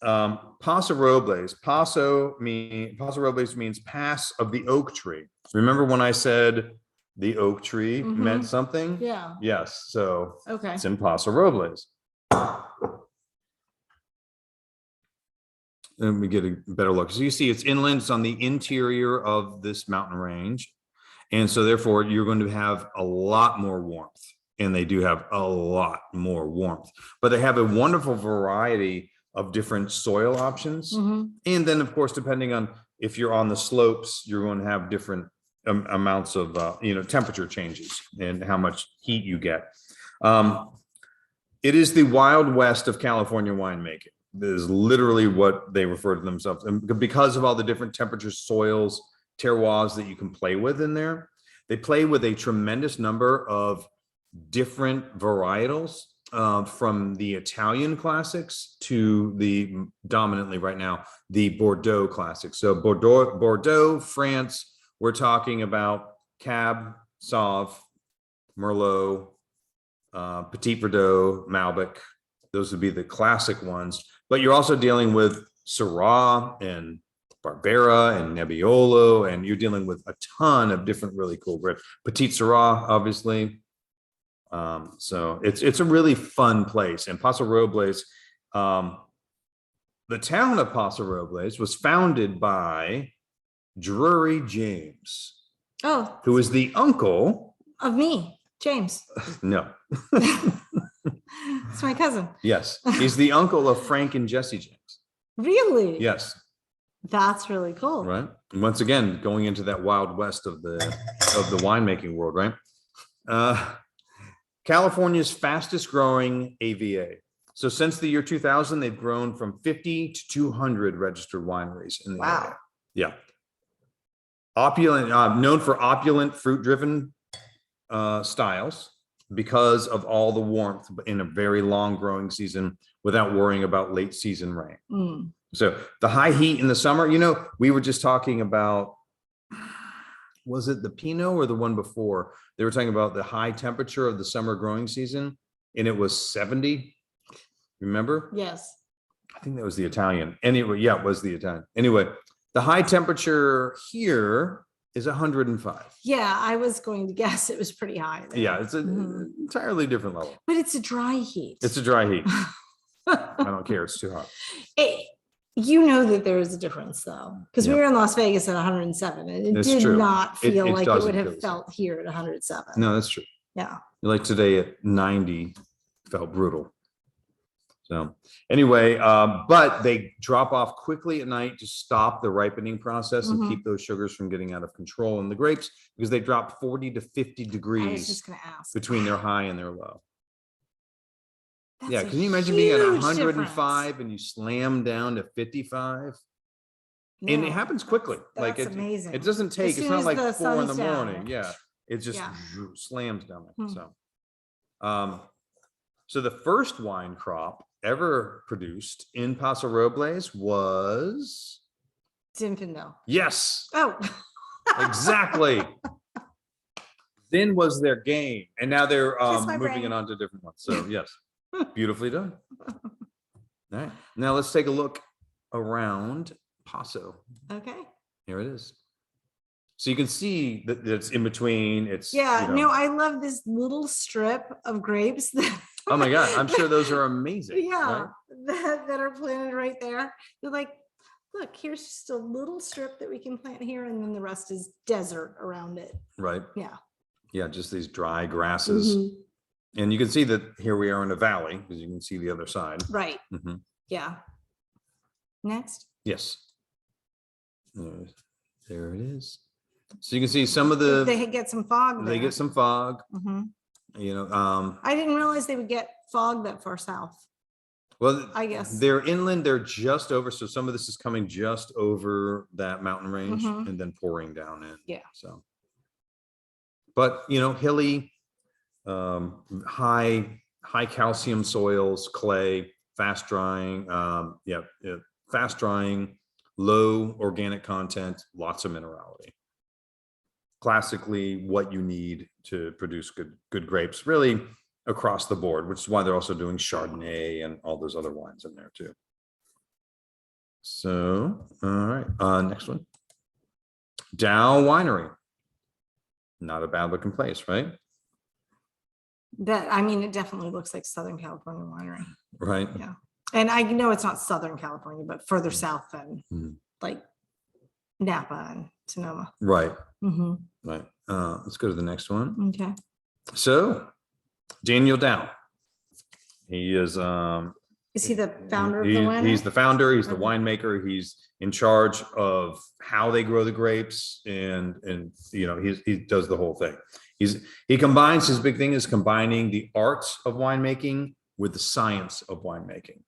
[SPEAKER 2] Paso Robles, Paso Robles means pass of the oak tree. Remember when I said the oak tree meant something?
[SPEAKER 1] Yeah.
[SPEAKER 2] Yes. So
[SPEAKER 1] Okay.
[SPEAKER 2] it's in Paso Robles. Let me get a better look. So you see it's inland, it's on the interior of this mountain range. And so therefore you're going to have a lot more warmth, and they do have a lot more warmth, but they have a wonderful variety of different soil options. And then of course, depending on if you're on the slopes, you're going to have different amounts of, temperature changes and how much heat you get. It is the Wild West of California winemaking. This is literally what they refer to themselves. And because of all the different temperatures, soils, terroirs that you can play with in there, they play with a tremendous number of different varietals, from the Italian classics to the dominantly right now, the Bordeaux classics. So Bordeaux, France, we're talking about Cab, Sauv, Merlot, Petit Verdot, Malbec. Those would be the classic ones. But you're also dealing with Syrah and Barbera and Nebbiolo, and you're dealing with a ton of different really cool grapes. Petit Syrah, obviously. So it's a really fun place. And Paso Robles, the town of Paso Robles was founded by Drury James, who is the uncle
[SPEAKER 1] of me, James.
[SPEAKER 2] No.
[SPEAKER 1] It's my cousin.
[SPEAKER 2] Yes, he's the uncle of Frank and Jesse James.
[SPEAKER 1] Really?
[SPEAKER 2] Yes.
[SPEAKER 1] That's really cool.
[SPEAKER 2] Right. And once again, going into that wild west of the winemaking world, right? California's fastest growing AVA. So since the year 2000, they've grown from 50 to 200 registered wineries in the area. Yeah. Opulent, known for opulent fruit-driven styles because of all the warmth in a very long growing season without worrying about late season rain. So the high heat in the summer, we were just talking about, was it the Pinot or the one before? They were talking about the high temperature of the summer growing season, and it was 70. Remember?
[SPEAKER 1] Yes.
[SPEAKER 2] I think that was the Italian. Anyway, yeah, it was the Italian. Anyway, the high temperature here is 105.
[SPEAKER 1] Yeah, I was going to guess it was pretty high there.
[SPEAKER 2] Yeah, it's an entirely different level.
[SPEAKER 1] But it's a dry heat.
[SPEAKER 2] It's a dry heat. I don't care. It's too hot.
[SPEAKER 1] You know that there is a difference though, because we
[SPEAKER 2] Yeah.
[SPEAKER 1] were in Las Vegas at 107 and it
[SPEAKER 2] It's
[SPEAKER 1] did
[SPEAKER 2] true.
[SPEAKER 1] not feel
[SPEAKER 2] It
[SPEAKER 1] like it
[SPEAKER 2] doesn't
[SPEAKER 1] would
[SPEAKER 2] feel
[SPEAKER 1] have
[SPEAKER 2] the
[SPEAKER 1] felt here at 107.
[SPEAKER 2] No, that's true.
[SPEAKER 1] Yeah.
[SPEAKER 2] Like today at 90 felt brutal. So anyway, but they drop off quickly at night to stop the ripening process and keep those sugars from getting out of control in the grapes, because they drop 40 to 50
[SPEAKER 1] I was
[SPEAKER 2] degrees
[SPEAKER 1] just going to ask.
[SPEAKER 2] between their high and their low.
[SPEAKER 1] That's
[SPEAKER 2] Yeah,
[SPEAKER 1] a
[SPEAKER 2] can you imagine being at
[SPEAKER 1] huge
[SPEAKER 2] 105
[SPEAKER 1] difference.
[SPEAKER 2] and you slam down to 55? And
[SPEAKER 1] No,
[SPEAKER 2] it happens quickly. Like
[SPEAKER 1] that's
[SPEAKER 2] it,
[SPEAKER 1] amazing.
[SPEAKER 2] it doesn't take,
[SPEAKER 1] As
[SPEAKER 2] it's
[SPEAKER 1] soon
[SPEAKER 2] not
[SPEAKER 1] as
[SPEAKER 2] like
[SPEAKER 1] the
[SPEAKER 2] 4 in the
[SPEAKER 1] sun's down.
[SPEAKER 2] morning. Yeah. It just
[SPEAKER 1] Yeah.
[SPEAKER 2] slams down there.
[SPEAKER 1] Hmm.
[SPEAKER 2] So the first wine crop ever produced in Paso Robles was,
[SPEAKER 1] Zinfandel.
[SPEAKER 2] yes,
[SPEAKER 1] Oh.
[SPEAKER 2] exactly. Then was their game. And now they're
[SPEAKER 1] Kiss my
[SPEAKER 2] moving
[SPEAKER 1] brain.
[SPEAKER 2] it on to different ones. So yes, beautifully done. All right. Now let's take a look around Paso.
[SPEAKER 1] Okay.
[SPEAKER 2] Here it is. So you can see that it's in between. It's,
[SPEAKER 1] Yeah.
[SPEAKER 2] you know-
[SPEAKER 1] No, I love this little strip of grapes.
[SPEAKER 2] Oh my God, I'm sure those are amazing.
[SPEAKER 1] Yeah.
[SPEAKER 2] right?
[SPEAKER 1] That are planted right there. They're like, look, here's just a little strip that we can plant here. And then the rest is desert around it.
[SPEAKER 2] Right.
[SPEAKER 1] Yeah.
[SPEAKER 2] Yeah, just these dry grasses.
[SPEAKER 1] Mhm.
[SPEAKER 2] And you can see that here we are in a valley, because you can see the other side.
[SPEAKER 1] Right.
[SPEAKER 2] Mhm.
[SPEAKER 1] Yeah. Next.
[SPEAKER 2] Yes. There it is. So you can see some of
[SPEAKER 1] They get some fog.
[SPEAKER 2] they
[SPEAKER 1] there.
[SPEAKER 2] get some fog,
[SPEAKER 1] Mhm.
[SPEAKER 2] I
[SPEAKER 1] didn't realize they would get fog that far south.
[SPEAKER 2] well,
[SPEAKER 1] I guess.
[SPEAKER 2] they're inland, they're just over. So some of this is coming just over that mountain range
[SPEAKER 1] Mhm.
[SPEAKER 2] and then pouring down in.
[SPEAKER 1] Yeah.
[SPEAKER 2] So, but hilly, high calcium soils, clay, fast drying, fast drying, low organic content, lots of minerality. Classically, what you need to produce good grapes. Really, across the board, which is why they're also doing Chardonnay and all those other wines in there too. So, all right, next one. Daou Winery. Not a bad looking place, right?
[SPEAKER 1] I mean, it definitely looks like Southern California winery.
[SPEAKER 2] Right.
[SPEAKER 1] Yeah. And I know it's not Southern California, but further south than
[SPEAKER 2] Mhm.
[SPEAKER 1] like Napa and Sonoma.
[SPEAKER 2] Right.
[SPEAKER 1] Mhm.
[SPEAKER 2] Right. Let's go to the next one.
[SPEAKER 1] Okay.
[SPEAKER 2] So, Daniel Daou. He is
[SPEAKER 1] Is he the founder of the
[SPEAKER 2] he's
[SPEAKER 1] winery?
[SPEAKER 2] the founder, he's the
[SPEAKER 1] Okay.
[SPEAKER 2] winemaker, he's in charge of how they grow the grapes, and you know, he does the whole thing. He combines, his big thing is combining the arts of winemaking with the science of winemaking.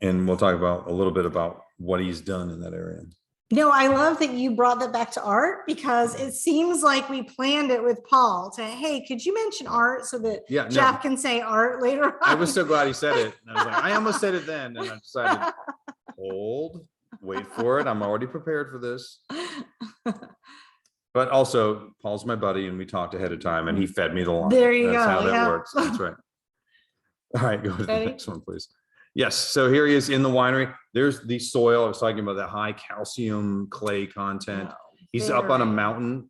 [SPEAKER 2] And we'll talk about a little bit about what he's done in that area.
[SPEAKER 1] No, I love that you brought that back to art, because it seems like we planned it with Paul to, hey, could you mention art so that
[SPEAKER 2] Yeah, no.
[SPEAKER 1] Jeff can say art later on?
[SPEAKER 2] I was so glad he said it. And I was like, I almost said it then, and I decided, hold, wait for it. I'm already prepared for this. But also, Paul's my buddy, and we talked ahead of time, and he fed me the line.
[SPEAKER 1] There you
[SPEAKER 2] That's
[SPEAKER 1] go,
[SPEAKER 2] how that
[SPEAKER 1] yeah.
[SPEAKER 2] works. That's right. All right, go to the
[SPEAKER 1] Ready?
[SPEAKER 2] next one, please. Yes, so here he is in the winery. There's the soil. I was talking about that high calcium clay content. He's up on a
[SPEAKER 1] very.
[SPEAKER 2] mountain.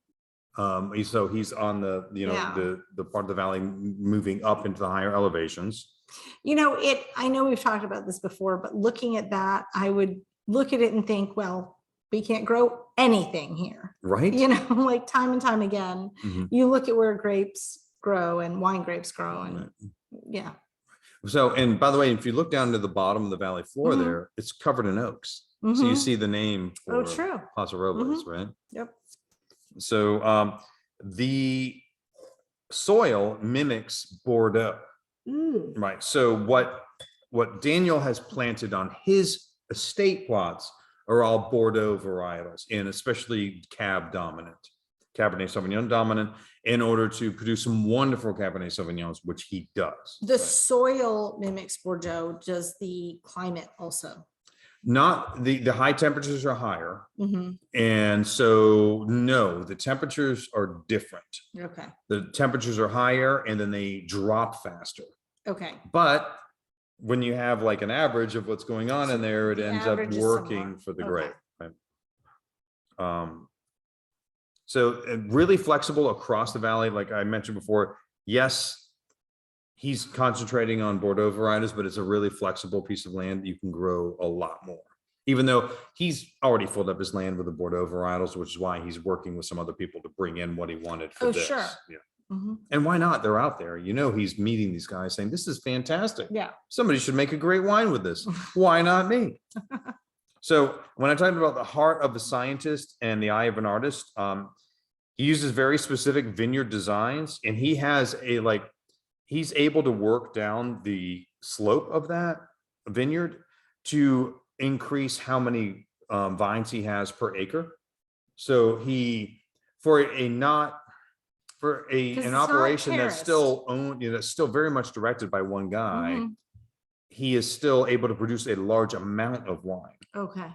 [SPEAKER 2] He's on the, you know,
[SPEAKER 1] Yeah.
[SPEAKER 2] the part of the valley moving up into the higher elevations.
[SPEAKER 1] You know, I know we've talked about this before, but looking at that, I would look at it and think, well, we can't grow anything here.
[SPEAKER 2] Right?
[SPEAKER 1] You know, like time and time again,
[SPEAKER 2] Mhm.
[SPEAKER 1] you look at where grapes grow and wine grapes grow, and yeah.
[SPEAKER 2] So, and by the way, if you look down to the bottom of the valley floor
[SPEAKER 1] Mhm.
[SPEAKER 2] there, it's covered in oaks. So you
[SPEAKER 1] Mhm.
[SPEAKER 2] see the name
[SPEAKER 1] Oh,
[SPEAKER 2] for
[SPEAKER 1] true.
[SPEAKER 2] Paso Robles, right?
[SPEAKER 1] Yep.
[SPEAKER 2] So the soil mimics Bordeaux,
[SPEAKER 1] Mm.
[SPEAKER 2] right? So what Daniel has planted on his estate plots are all Bordeaux varietals, and especially Cab dominant, Cabernet Sauvignon dominant, in order to produce some wonderful Cabernet Sauvignons, which he does.
[SPEAKER 1] The
[SPEAKER 2] right?
[SPEAKER 1] soil mimics Bordeaux. Does the climate also?
[SPEAKER 2] Not the high temperatures are higher.
[SPEAKER 1] Mhm.
[SPEAKER 2] And so, no, the temperatures are different.
[SPEAKER 1] Okay.
[SPEAKER 2] The temperatures are higher and then they drop faster.
[SPEAKER 1] Okay.
[SPEAKER 2] But when you have like an average of what's going on in there, it
[SPEAKER 1] The
[SPEAKER 2] ends up
[SPEAKER 1] average is
[SPEAKER 2] working
[SPEAKER 1] similar.
[SPEAKER 2] for the
[SPEAKER 1] Okay.
[SPEAKER 2] grape. Right? So really flexible across the valley, like I mentioned before. Yes, he's concentrating on Bordeaux varieties, but it's a really flexible piece of land. You can grow a lot more, even though he's already filled up his land with the Bordeaux varietals, which is why he's working with some other people to bring in what he wanted for
[SPEAKER 1] Oh,
[SPEAKER 2] this.
[SPEAKER 1] sure.
[SPEAKER 2] Yeah.
[SPEAKER 1] Mhm.
[SPEAKER 2] And why not? They're out there. You know, he's meeting these guys saying, this is fantastic.
[SPEAKER 1] Yeah.
[SPEAKER 2] Somebody should make a great wine with this. Why not me? So when I talked about the heart of a scientist and the eye of an artist, he uses very specific vineyard designs, and he has he's able to work down the slope of that vineyard to increase how many vines he has per acre. So for an
[SPEAKER 1] 'Cause it's
[SPEAKER 2] an
[SPEAKER 1] not
[SPEAKER 2] operation that's
[SPEAKER 1] terraced.
[SPEAKER 2] still owned, you know, that's still very much directed by one guy,
[SPEAKER 1] Mhm.
[SPEAKER 2] he is still able to produce a large amount of wine.
[SPEAKER 1] Okay.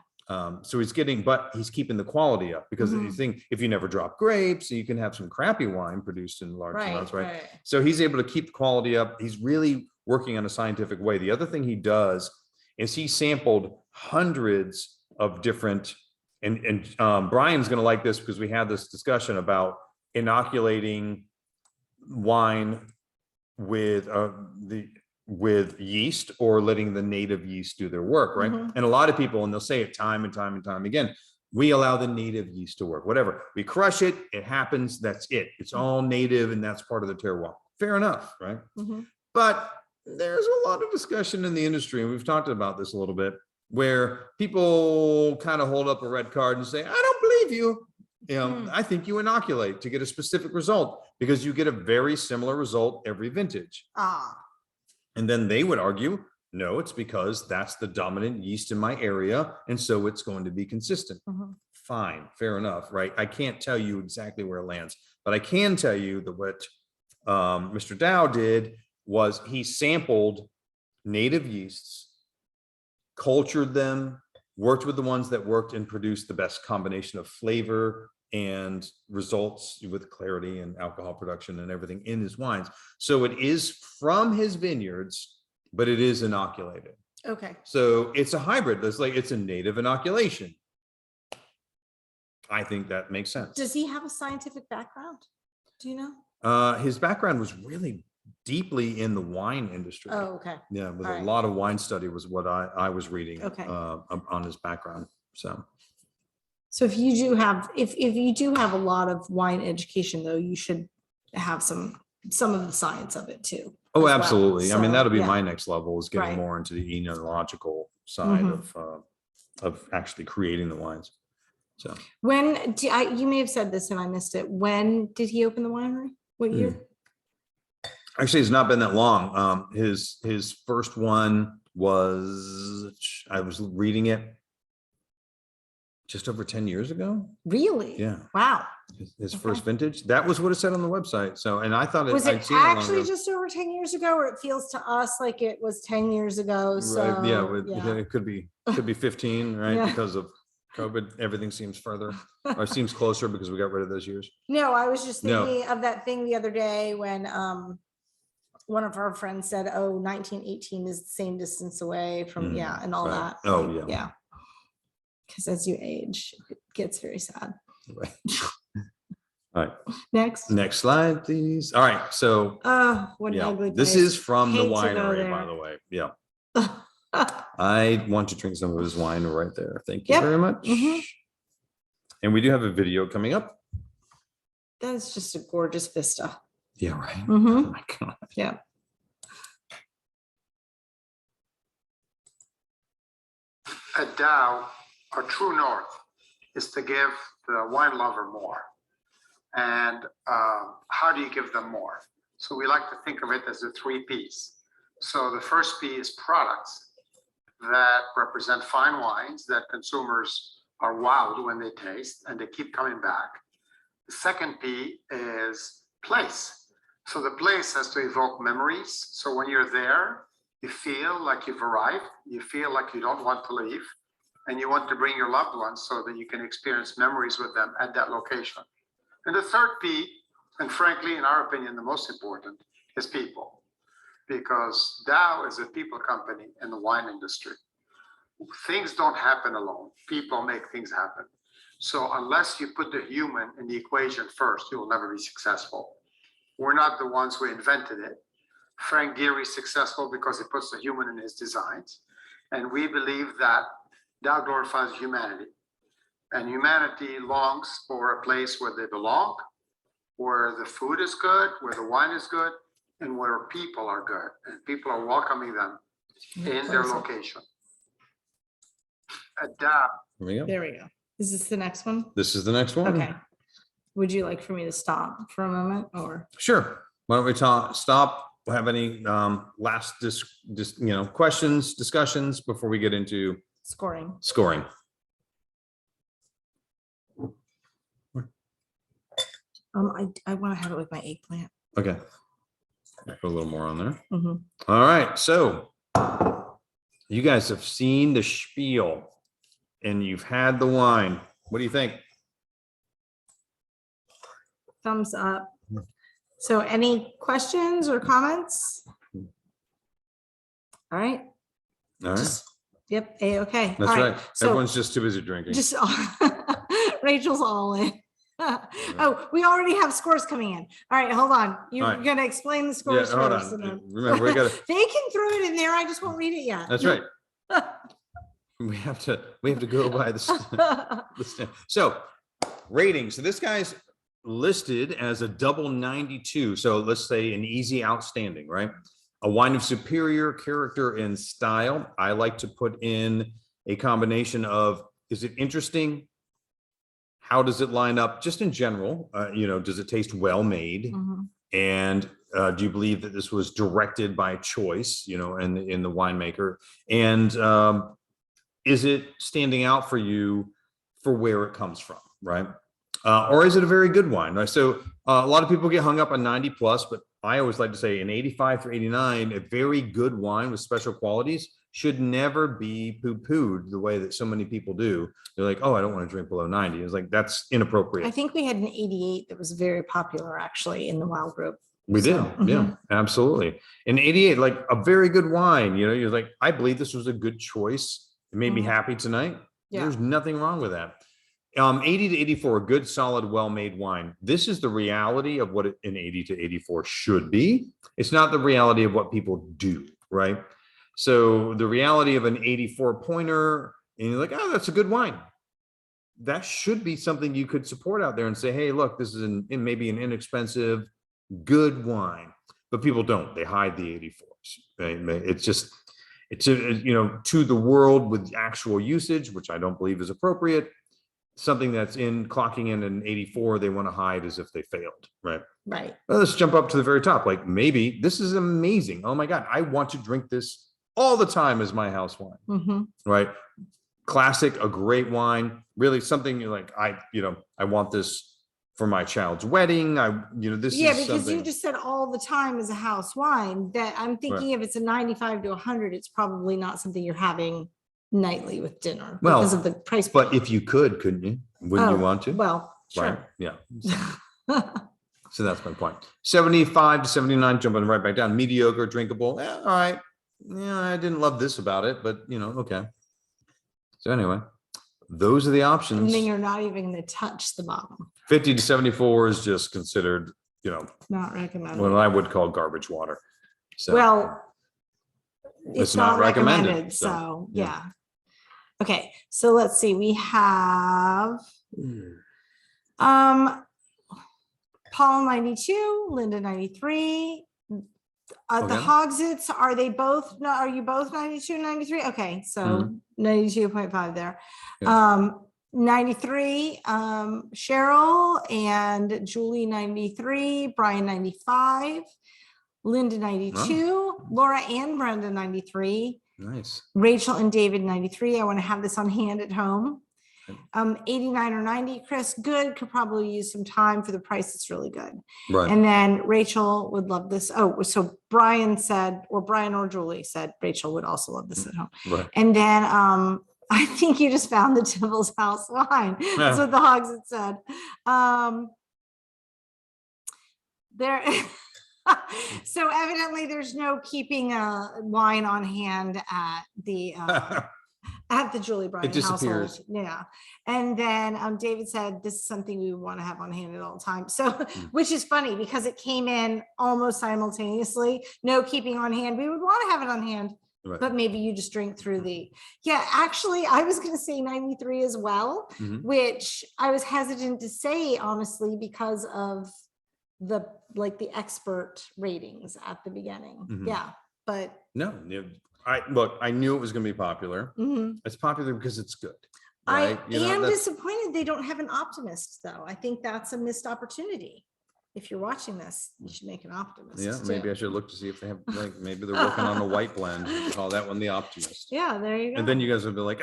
[SPEAKER 2] So he's keeping the quality up, because you
[SPEAKER 1] Mhm.
[SPEAKER 2] think if you never drop grapes, you can have some crappy wine produced in large amounts, right?
[SPEAKER 1] Right.
[SPEAKER 2] So he's able to keep the quality up. He's really working on a scientific way. The other thing he does is he sampled hundreds of different, and Brian's going to like this, because we had this discussion about inoculating wine with yeast, or letting the native yeast do their work, right?
[SPEAKER 1] Mhm.
[SPEAKER 2] And a lot of people, and they'll say it time and time and time again, we allow the native yeast to work. Whatever, we crush it, it happens, that's it. It's all native, and that's part of the terroir. Fair enough, right?
[SPEAKER 1] Mhm.
[SPEAKER 2] But there's a lot of discussion in the industry, and we've talked about this a little bit, where people kind of hold up a red card and say, I don't believe you. You know, I think you inoculate to get a specific result, because you get a very similar result every vintage.
[SPEAKER 1] Ah.
[SPEAKER 2] And then they would argue, no, it's because that's the dominant yeast in my area, and so it's going to be consistent.
[SPEAKER 1] Mhm.
[SPEAKER 2] Fine, fair enough, right? I can't tell you exactly where it lands, but I can tell you that what Mr. Daou did was he sampled native yeasts, cultured them, worked with the ones that worked, and produced the best combination of flavor and results with clarity and alcohol production and everything in his wines. So it is from his vineyards, but it is inoculated.
[SPEAKER 1] Okay.
[SPEAKER 2] So it's a hybrid. It's a native inoculation. I think that makes sense.
[SPEAKER 1] Does he have a scientific background? Do you know?
[SPEAKER 2] His background was really deeply in the wine industry.
[SPEAKER 1] Oh, okay.
[SPEAKER 2] Yeah, with
[SPEAKER 1] All
[SPEAKER 2] a
[SPEAKER 1] right.
[SPEAKER 2] lot of wine study was what I was reading
[SPEAKER 1] Okay.
[SPEAKER 2] on his background.
[SPEAKER 1] So if you do have, if you do have a lot of wine education, though, you should have some of the science of it too.
[SPEAKER 2] Oh,
[SPEAKER 1] as well.
[SPEAKER 2] absolutely. I mean,
[SPEAKER 1] So,
[SPEAKER 2] that'll be
[SPEAKER 1] yeah.
[SPEAKER 2] my next level, is getting
[SPEAKER 1] Right.
[SPEAKER 2] more into the enological side
[SPEAKER 1] Mhm.
[SPEAKER 2] of actually creating the wines. So
[SPEAKER 1] When you may have said this and I missed it. When did he open the winery? What year?
[SPEAKER 2] actually, it's not been that long. His first one was, I was reading it just over 10 years ago.
[SPEAKER 1] Really?
[SPEAKER 2] Yeah.
[SPEAKER 1] Wow.
[SPEAKER 2] His
[SPEAKER 1] Okay.
[SPEAKER 2] first vintage. That was what it said on the website. So, and I thought
[SPEAKER 1] Was
[SPEAKER 2] I'd
[SPEAKER 1] it
[SPEAKER 2] seen it long
[SPEAKER 1] actually
[SPEAKER 2] ago.
[SPEAKER 1] just over 10 years ago, or it feels to us like it was 10 years ago? So
[SPEAKER 2] Right, yeah,
[SPEAKER 1] yeah.
[SPEAKER 2] it could be 15, right?
[SPEAKER 1] Yeah.
[SPEAKER 2] Because of COVID, everything seems further, or seems closer because we got rid of those years.
[SPEAKER 1] No, I was just
[SPEAKER 2] No.
[SPEAKER 1] thinking of that thing the other day when one of our friends said, oh, 1918 is the same distance away from, yeah, and all
[SPEAKER 2] right.
[SPEAKER 1] that.
[SPEAKER 2] Oh,
[SPEAKER 1] like,
[SPEAKER 2] yeah.
[SPEAKER 1] Yeah. Because as you age, it gets very sad.
[SPEAKER 2] Right. All right,
[SPEAKER 1] Next.
[SPEAKER 2] next slide, please. All right, so
[SPEAKER 1] Oh, what an
[SPEAKER 2] yeah,
[SPEAKER 1] ugly
[SPEAKER 2] this
[SPEAKER 1] place.
[SPEAKER 2] is from the
[SPEAKER 1] Hate to go
[SPEAKER 2] winery, by
[SPEAKER 1] there.
[SPEAKER 2] the way. Yeah, I want to drink some of his wine right there. Thank you
[SPEAKER 1] Yep.
[SPEAKER 2] very much.
[SPEAKER 1] Mhm.
[SPEAKER 2] And we do have a video coming up.
[SPEAKER 1] That is just a gorgeous vista.
[SPEAKER 2] Yeah, right.
[SPEAKER 1] Mhm.
[SPEAKER 2] Oh my God.
[SPEAKER 1] Yeah.
[SPEAKER 8] At Daou, our true north is to give the wine lover more. And how do you give them more? So we like to think of it as a 3 Ps. So the first P is products that represent fine wines that consumers are wowed when they taste and they keep coming back. The second P is place. So the place has to evoke memories. So when you're there, you feel like you've arrived, you feel like you don't want to leave, and you want to bring your loved ones so that you can experience memories with them at that location. And the third P, and frankly, in our opinion, the most important, is people. Because Daou is a people company in the wine industry. Things don't happen alone. People make things happen. So unless you put the human in the equation first, you will never be successful. We're not the ones who invented it. Frank Gehry is successful because he puts the human in his designs. And we believe that Daou glorifies humanity. And humanity longs for a place where they belong, where the food is good, where the wine is good, and where people are good. And people are welcoming them in their location. At Daou,
[SPEAKER 2] Here we go.
[SPEAKER 1] There we go. Is this the next one?
[SPEAKER 2] This is the next one.
[SPEAKER 1] Okay. Would you like for me to stop for a moment or?
[SPEAKER 2] Sure. Why don't we stop? Have any last questions, discussions before we get into
[SPEAKER 1] Scoring.
[SPEAKER 2] scoring?
[SPEAKER 1] I want to have it with my eggplant.
[SPEAKER 2] Okay. Put a little more on there.
[SPEAKER 1] Mhm.
[SPEAKER 2] All right. So you guys have seen the spiel and you've had the wine. What do you think?
[SPEAKER 1] Thumbs up. So any questions or comments? All right.
[SPEAKER 2] All right.
[SPEAKER 1] Just, yep. Okay.
[SPEAKER 2] That's
[SPEAKER 1] All
[SPEAKER 2] right.
[SPEAKER 1] So
[SPEAKER 2] Everyone's just too busy drinking.
[SPEAKER 1] just Rachel's all in. Oh, we already have scores coming in. All right, hold on. You're
[SPEAKER 2] All right.
[SPEAKER 1] gonna explain the
[SPEAKER 2] Yeah,
[SPEAKER 1] scores
[SPEAKER 2] hold
[SPEAKER 1] first. and
[SPEAKER 2] on.
[SPEAKER 1] then-
[SPEAKER 2] Remember, we got to,
[SPEAKER 1] They can throw it in there. I just won't read it yet.
[SPEAKER 2] that's right. We have to go by the so rating. So this guy's listed as a double 92. So let's say an easy outstanding, right? A wine of superior character and style. I like to put in a combination of, is it interesting? How does it line up just in general? Does it taste well made?
[SPEAKER 1] Mhm.
[SPEAKER 2] And do you believe that this was directed by choice, in the winemaker? And is it standing out for you for where it comes from, right? Or is it a very good wine? Right? So a lot of people get hung up on 90 plus, but I always like to say an 85 through 89, a very good wine with special qualities should never be poo-pooed the way that so many people do. They're like, oh, I don't want to drink below 90. It's like, that's inappropriate.
[SPEAKER 1] I think we had an 88 that was very popular actually in the wild group.
[SPEAKER 2] We did.
[SPEAKER 1] So,
[SPEAKER 2] Yeah, absolutely. In 88, like a very good wine, you know, you're like, I believe this was a good choice. It made me
[SPEAKER 1] Mhm.
[SPEAKER 2] happy tonight.
[SPEAKER 1] Yeah.
[SPEAKER 2] There's nothing wrong with that. 80 to 84, a good, solid, well-made wine. This is the reality of what an 80 to 84 should be. It's not the reality of what people do, right? So the reality of an 84 pointer, and you're like, oh, that's a good wine. That should be something you could support out there and say, hey, look, this is maybe an inexpensive, good wine. But people don't. They hide the 84s. Right? It's just, you know, to the world with actual usage, which I don't believe is appropriate. Something that's clocking in an 84, they want to hide as if they failed, right?
[SPEAKER 1] Right.
[SPEAKER 2] Well, let's jump up to the very top. Like, maybe this is amazing. Oh my God, I want to drink this all the time as my house wine,
[SPEAKER 1] Mhm.
[SPEAKER 2] right? Classic, a great wine, really something you're like, I want this for my child's wedding. This
[SPEAKER 1] Yeah,
[SPEAKER 2] is
[SPEAKER 1] because
[SPEAKER 2] something.
[SPEAKER 1] you just said all the time as a house wine, that I'm thinking if it's a 95 to 100, it's probably not something you're having nightly with dinner
[SPEAKER 2] Well,
[SPEAKER 1] because of the price.
[SPEAKER 2] But
[SPEAKER 1] point.
[SPEAKER 2] if you could, couldn't you? Wouldn't you want to?
[SPEAKER 1] Well,
[SPEAKER 2] Right?
[SPEAKER 1] sure.
[SPEAKER 2] Yeah. So that's my point. 75 to 79, jumping right back down. Mediocre, drinkable. All right. Yeah, I didn't love this about it, but okay. So anyway, those are the
[SPEAKER 1] And
[SPEAKER 2] options.
[SPEAKER 1] then you're not even going to touch the bottom.
[SPEAKER 2] 50 to 74 is just considered,
[SPEAKER 1] Not recommended.
[SPEAKER 2] what I would call garbage water. So
[SPEAKER 1] Well,
[SPEAKER 2] it's not recommended,
[SPEAKER 1] So
[SPEAKER 2] yeah.
[SPEAKER 1] yeah. Okay, so let's see. We have Paul 92, Linda 93. The
[SPEAKER 2] Okay.
[SPEAKER 1] Hogsets, are they both? No, are you both 92, 93? Okay, so 92.5 there.
[SPEAKER 2] Yeah.
[SPEAKER 1] 93, Cheryl and Julie 93, Brian 95, Linda 92, Laura and Brenda 93,
[SPEAKER 2] Nice.
[SPEAKER 1] Rachel and David 93. I want to have this on hand at home. 89 or 90, Chris, good, could probably use some time for the price. It's really good.
[SPEAKER 2] Right.
[SPEAKER 1] And then Rachel would love this. Oh, so Brian or Julie said Rachel would also love this at home.
[SPEAKER 2] Right.
[SPEAKER 1] And then I think you just found the Tipple's house wine. That's what the Hogs had said. There. So evidently there's no keeping a wine on hand at the Julie Bryan
[SPEAKER 2] It disappears.
[SPEAKER 1] household. Yeah. And then David said this is something we want to have on hand at all times. So which is funny because it came in almost simultaneously. No keeping on hand. We would want to have it on hand.
[SPEAKER 2] Right.
[SPEAKER 1] But maybe you just drink through actually, I was going to say 93 as well, which I was hesitant to say, honestly, because of the expert ratings at the beginning. Yeah. But
[SPEAKER 2] no, I knew it was going to be popular. It's popular because it's good.
[SPEAKER 1] I
[SPEAKER 2] Right?
[SPEAKER 1] am disappointed they don't have an optimist, though. I think that's a missed opportunity. If you're watching this, you should make an optimist.
[SPEAKER 2] Yeah,
[SPEAKER 1] too.
[SPEAKER 2] maybe I should look to see if they have, maybe they're working on a white blend. Call that one the Optimist.
[SPEAKER 1] Yeah, there you go.
[SPEAKER 2] And then you guys would be like,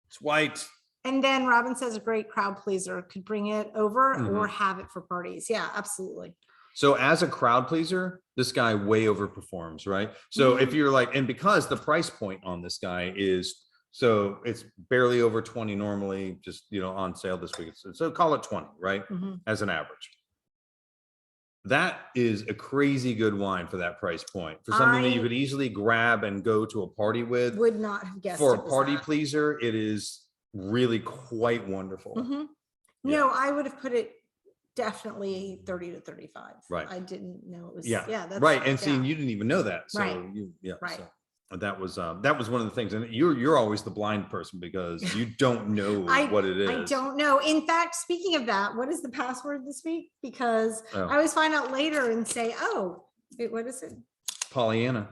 [SPEAKER 2] it's white.
[SPEAKER 1] And then Robin says a great crowd pleaser, could bring it over or have it for parties. Yeah, absolutely.
[SPEAKER 2] So as a crowd pleaser, this guy way overperforms, right? So if you're like, and because the price point on this guy is, so it's barely over 20 normally, just, on sale this week. So call it 20, right? As an average. That is a crazy good wine for that price point. For something that you could easily grab and go to a party with.
[SPEAKER 1] Would not have guessed.
[SPEAKER 2] For
[SPEAKER 1] it
[SPEAKER 2] a
[SPEAKER 1] was
[SPEAKER 2] party
[SPEAKER 1] that.
[SPEAKER 2] pleaser, it is really quite wonderful.
[SPEAKER 1] No, I would have put it definitely 30 to 35.
[SPEAKER 2] Right.
[SPEAKER 1] I didn't know it was.
[SPEAKER 2] Yeah.
[SPEAKER 1] That's
[SPEAKER 2] right. And seeing you didn't even know that. So
[SPEAKER 1] Right.
[SPEAKER 2] Right. So that was one of the things. And you're always the blind person because you don't know what it is.
[SPEAKER 1] I don't know. In fact, speaking of that, what is the password this week? Because I always find out later and say, oh, wait, what is it?
[SPEAKER 2] Pollyanna.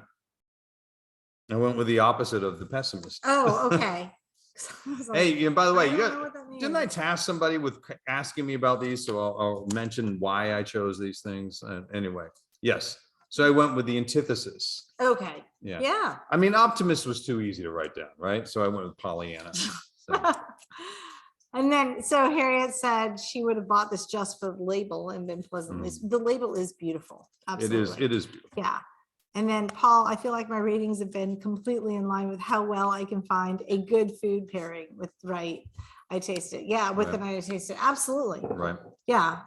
[SPEAKER 2] I went with the opposite of the pessimist.
[SPEAKER 1] Oh, okay.
[SPEAKER 2] Hey, and by the way,
[SPEAKER 1] didn't
[SPEAKER 2] I task somebody with asking me about these? So I'll mention why I chose these things. Anyway, yes. So I went with the antithesis.
[SPEAKER 1] Okay.
[SPEAKER 2] Yeah. I mean, optimist was too easy to write down, right? So I went with Pollyanna. So.
[SPEAKER 1] And then, so Harriet said she would have bought this just for the label and been pleasantly. The label is beautiful. Absolutely.
[SPEAKER 2] It is beautiful.
[SPEAKER 1] Yeah. And then Paul, I feel like my ratings have been completely in line with how well I can find a good food pairing with I taste it. Yeah, with the night I taste it. Absolutely.
[SPEAKER 2] Right.
[SPEAKER 1] Yeah.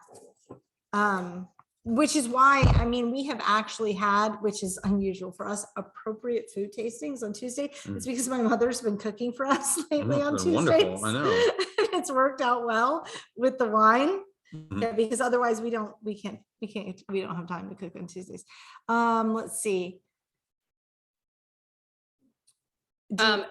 [SPEAKER 1] Which is why, I mean, we have actually had, which is unusual for us, appropriate food tastings on Tuesday. It's because my mother's been cooking for us lately on
[SPEAKER 2] It's
[SPEAKER 1] Tuesdays.
[SPEAKER 2] wonderful. I know.
[SPEAKER 1] It's worked out well with the wine.
[SPEAKER 2] Mhm.
[SPEAKER 1] Yeah, because otherwise we don't have time to cook on Tuesdays. Let's see.
[SPEAKER 9] So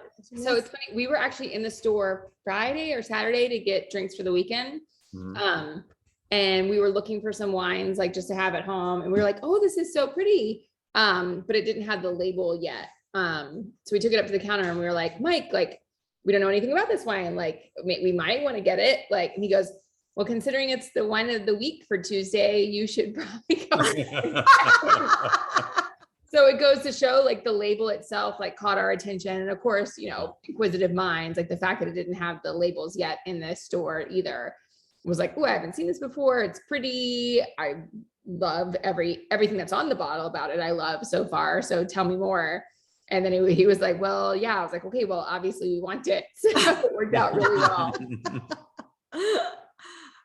[SPEAKER 9] it's funny, we were actually in the store Friday or Saturday to get drinks for the weekend.
[SPEAKER 2] Mhm.
[SPEAKER 9] And we were looking for some wines, like just to have at home. And we were like, oh, this is so pretty. But it didn't have the label yet. So we took it up to the counter and we were like, Mike, like, we don't know anything about this wine. Like, we might want to get it. Like, and he goes, well, considering it's the wine of the week for Tuesday, you should probably go. So it goes to show, like, the label itself, like, caught our attention. And of course, you know, inquisitive minds, like the fact that it didn't have the labels yet in the store either was like, oh, I haven't seen this before. It's pretty. I love everything that's on the bottle about it. I love so far. So tell me more. And then he was like, well, yeah. I was like, okay, well, obviously we want it. So it worked out really well.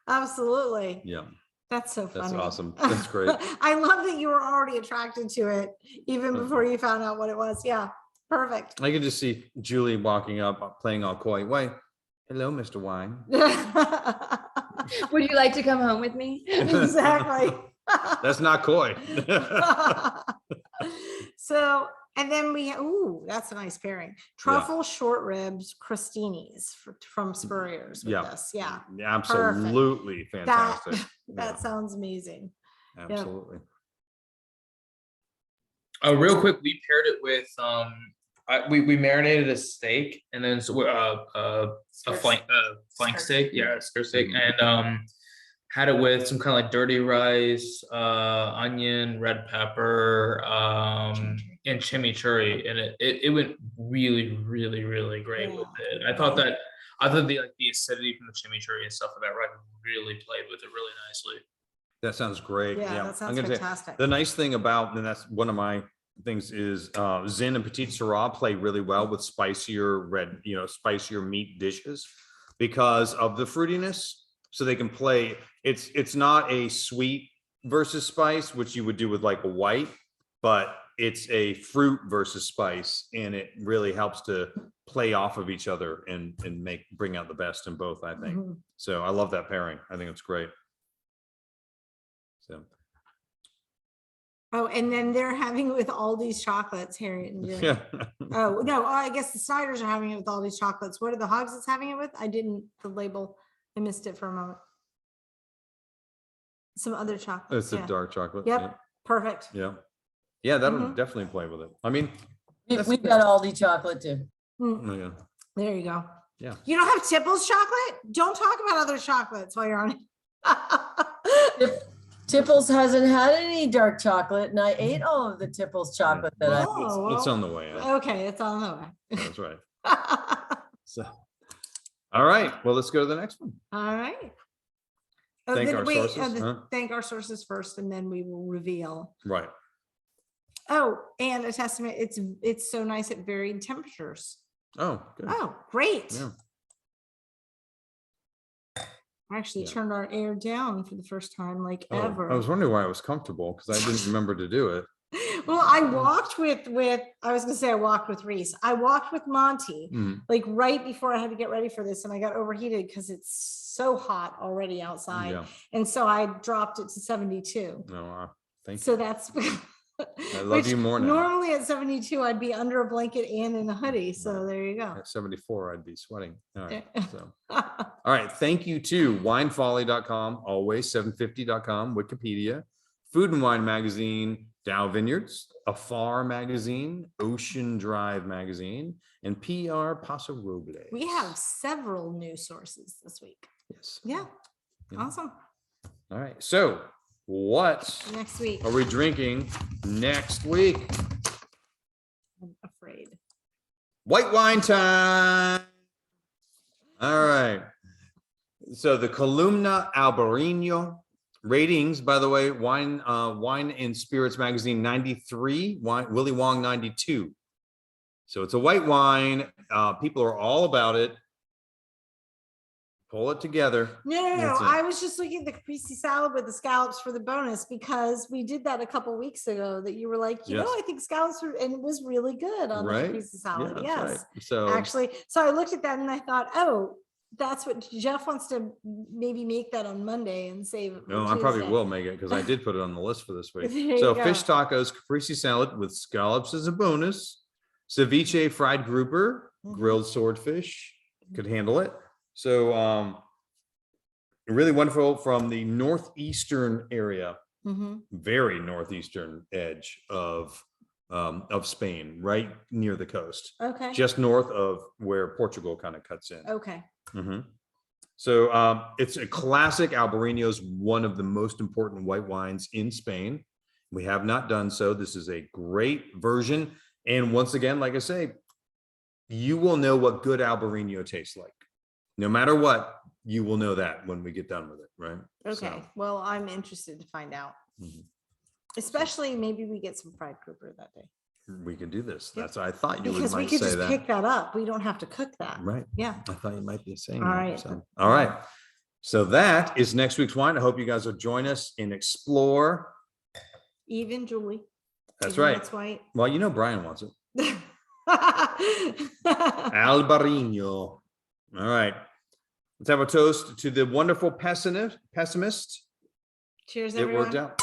[SPEAKER 1] Absolutely.
[SPEAKER 2] Yeah.
[SPEAKER 1] That's so funny.
[SPEAKER 2] That's awesome. That's great.
[SPEAKER 1] I love that you were already attracted to it even before you found out what it was. Yeah. Perfect.
[SPEAKER 2] I could just see Julie walking up, playing all coy. Why? Hello, Mr. Wine.
[SPEAKER 9] Would you like to come home with me?
[SPEAKER 1] Exactly.
[SPEAKER 2] That's not coy.
[SPEAKER 1] So, and then that's a nice pairing. Truffle short ribs, crostinis from Spurrier's with this. Yeah.
[SPEAKER 2] Absolutely fantastic.
[SPEAKER 1] That sounds amazing.
[SPEAKER 2] Absolutely.
[SPEAKER 5] Real quick, we paired it with we marinated a steak and then a flank steak, a skirt steak, and had it with some kind of like dirty rice, onion, red pepper, and chimichurri, and it went really, really, really great with it. I thought the acidity from the chimichurri and stuff like that really played with it really nicely.
[SPEAKER 2] That sounds great.
[SPEAKER 1] Yeah, that sounds fantastic.
[SPEAKER 2] The nice thing about, and that's one of my things, is Zin and Petite Sirah play really well with spicier meat dishes because of the fruitiness. So they can play. It's not a sweet versus spice, which you would do with like a white, but it's a fruit versus spice, and it really helps to play off of each other and bring out the best in both, I think.
[SPEAKER 1] Mhm.
[SPEAKER 2] So I love that pairing. I think it's great. So.
[SPEAKER 1] Oh, and then they're having it with all these chocolates, Harriet and Jim.
[SPEAKER 2] Yeah.
[SPEAKER 1] Oh, no, I guess the Snyders are having it with all these chocolates. What are the Hogsets having it with? The label. I missed it for a moment. Some other chocolates.
[SPEAKER 2] It's a dark chocolate.
[SPEAKER 1] Yep. Perfect.
[SPEAKER 2] Yeah. Yeah, that'll
[SPEAKER 1] Mhm.
[SPEAKER 2] definitely play with it. I mean,
[SPEAKER 6] We've got Aldi chocolate too.
[SPEAKER 1] Mm,
[SPEAKER 2] yeah.
[SPEAKER 1] there you go.
[SPEAKER 2] Yeah.
[SPEAKER 1] You don't have Tipple's chocolate? Don't talk about other chocolates while you're on it.
[SPEAKER 6] Tipples hasn't had any dark chocolate, and I ate all of the Tipples chocolate that I.
[SPEAKER 1] Oh,
[SPEAKER 2] It's
[SPEAKER 1] well,
[SPEAKER 2] on the way.
[SPEAKER 1] okay, it's on the way.
[SPEAKER 2] That's right. So, all right. Well, let's go to the next one.
[SPEAKER 1] All right. Oh,
[SPEAKER 2] Thank
[SPEAKER 1] then
[SPEAKER 2] our sources, huh?
[SPEAKER 1] Thank our sources first, and then we will reveal.
[SPEAKER 2] Right.
[SPEAKER 1] Oh, and a testament. It's so nice at varied temperatures.
[SPEAKER 2] Oh, good.
[SPEAKER 1] Oh, great.
[SPEAKER 2] Yeah.
[SPEAKER 1] I actually
[SPEAKER 2] Yeah.
[SPEAKER 1] turned our air down for the first time like
[SPEAKER 2] Oh,
[SPEAKER 1] ever.
[SPEAKER 2] I was wondering why I was comfortable because I didn't remember to do it.
[SPEAKER 1] Well, I walked with I was gonna say I walked with Reese. I walked with Monty
[SPEAKER 2] Mm.
[SPEAKER 1] like right before I had to get ready for this, and I got overheated because it's so hot already outside.
[SPEAKER 2] Yeah.
[SPEAKER 1] And so I dropped it to 72.
[SPEAKER 2] No, thank you.
[SPEAKER 1] So that's
[SPEAKER 2] I love you more now.
[SPEAKER 1] Normally at 72, I'd be under a blanket and in a hoodie. So there you go.
[SPEAKER 2] At 74, I'd be sweating. All right.
[SPEAKER 1] Yeah.
[SPEAKER 2] So, all right. Thank you to winefolly.com, always 750.com, Wikipedia, Food and Wine Magazine, Daou Vineyards, Afar Magazine, Ocean Drive Magazine, and PR Paso Robles.
[SPEAKER 1] We have several new sources this week.
[SPEAKER 2] Yes.
[SPEAKER 1] Yeah.
[SPEAKER 2] Yeah.
[SPEAKER 1] Awesome.
[SPEAKER 2] All right. So what
[SPEAKER 1] Next week.
[SPEAKER 2] are we drinking next week?
[SPEAKER 1] I'm afraid.
[SPEAKER 2] White wine time. All right. So the Columna Albarino Ratings, by the way, Wine and Spirits Magazine 93, Willy Wong 92. So it's a white wine. People are all about it. Pull it together.
[SPEAKER 1] No,
[SPEAKER 2] That's it.
[SPEAKER 1] I was just looking at the caprese salad with the scallops for the bonus because we did that a couple weeks ago that you were like, you know,
[SPEAKER 2] Yes.
[SPEAKER 1] I think scallops were, and it was really good on
[SPEAKER 2] Right?
[SPEAKER 1] the caprese salad.
[SPEAKER 2] that's
[SPEAKER 1] Yes,
[SPEAKER 2] right. So
[SPEAKER 1] actually. So I looked at that and I thought, oh, that's what Jeff wants to maybe make that on Monday and save it. for
[SPEAKER 2] no, I probably
[SPEAKER 1] Tuesday.
[SPEAKER 2] will make it because I did put it on the list for this
[SPEAKER 1] There
[SPEAKER 2] week.
[SPEAKER 1] you
[SPEAKER 2] So
[SPEAKER 1] go.
[SPEAKER 2] fish tacos, caprese salad with scallops as a bonus. Ceviche fried grouper,
[SPEAKER 1] Mhm.
[SPEAKER 2] grilled swordfish, could handle it. So really wonderful from the northeastern area,
[SPEAKER 1] Mhm.
[SPEAKER 2] very northeastern edge of Spain, right near the coast,
[SPEAKER 1] Okay.
[SPEAKER 2] just north of where Portugal kind of cuts in.
[SPEAKER 1] Okay.
[SPEAKER 2] Mhm. So it's a classic. Albarino is one of the most important white wines in Spain. We have not done so. This is a great version. And once again, like I say, you will know what good Albarino tastes like. No matter what, you will know that when we get done with it, right?
[SPEAKER 1] Okay.
[SPEAKER 2] So,
[SPEAKER 1] Well, I'm interested to find out.
[SPEAKER 2] Mhm.
[SPEAKER 1] Especially maybe we get some fried grouper that day.
[SPEAKER 2] we can do this.
[SPEAKER 1] Yep.
[SPEAKER 2] That's I thought you would
[SPEAKER 1] Because we
[SPEAKER 2] might
[SPEAKER 1] could
[SPEAKER 2] say
[SPEAKER 1] just
[SPEAKER 2] that.
[SPEAKER 1] pick that up. We don't have to cook that.
[SPEAKER 2] Right.
[SPEAKER 1] Yeah.
[SPEAKER 2] I thought you might be saying
[SPEAKER 1] All
[SPEAKER 2] that.
[SPEAKER 1] right.
[SPEAKER 2] So, all right. So that is next week's wine. I hope you guys will join us and explore.
[SPEAKER 1] Even Julie.
[SPEAKER 2] That's
[SPEAKER 1] even
[SPEAKER 2] right.
[SPEAKER 1] That's white.
[SPEAKER 2] Well, you know Brian wants it. Albarino. All right. Let's have a toast to the wonderful pessimist.
[SPEAKER 1] Cheers,
[SPEAKER 2] It
[SPEAKER 1] everyone.
[SPEAKER 2] worked out.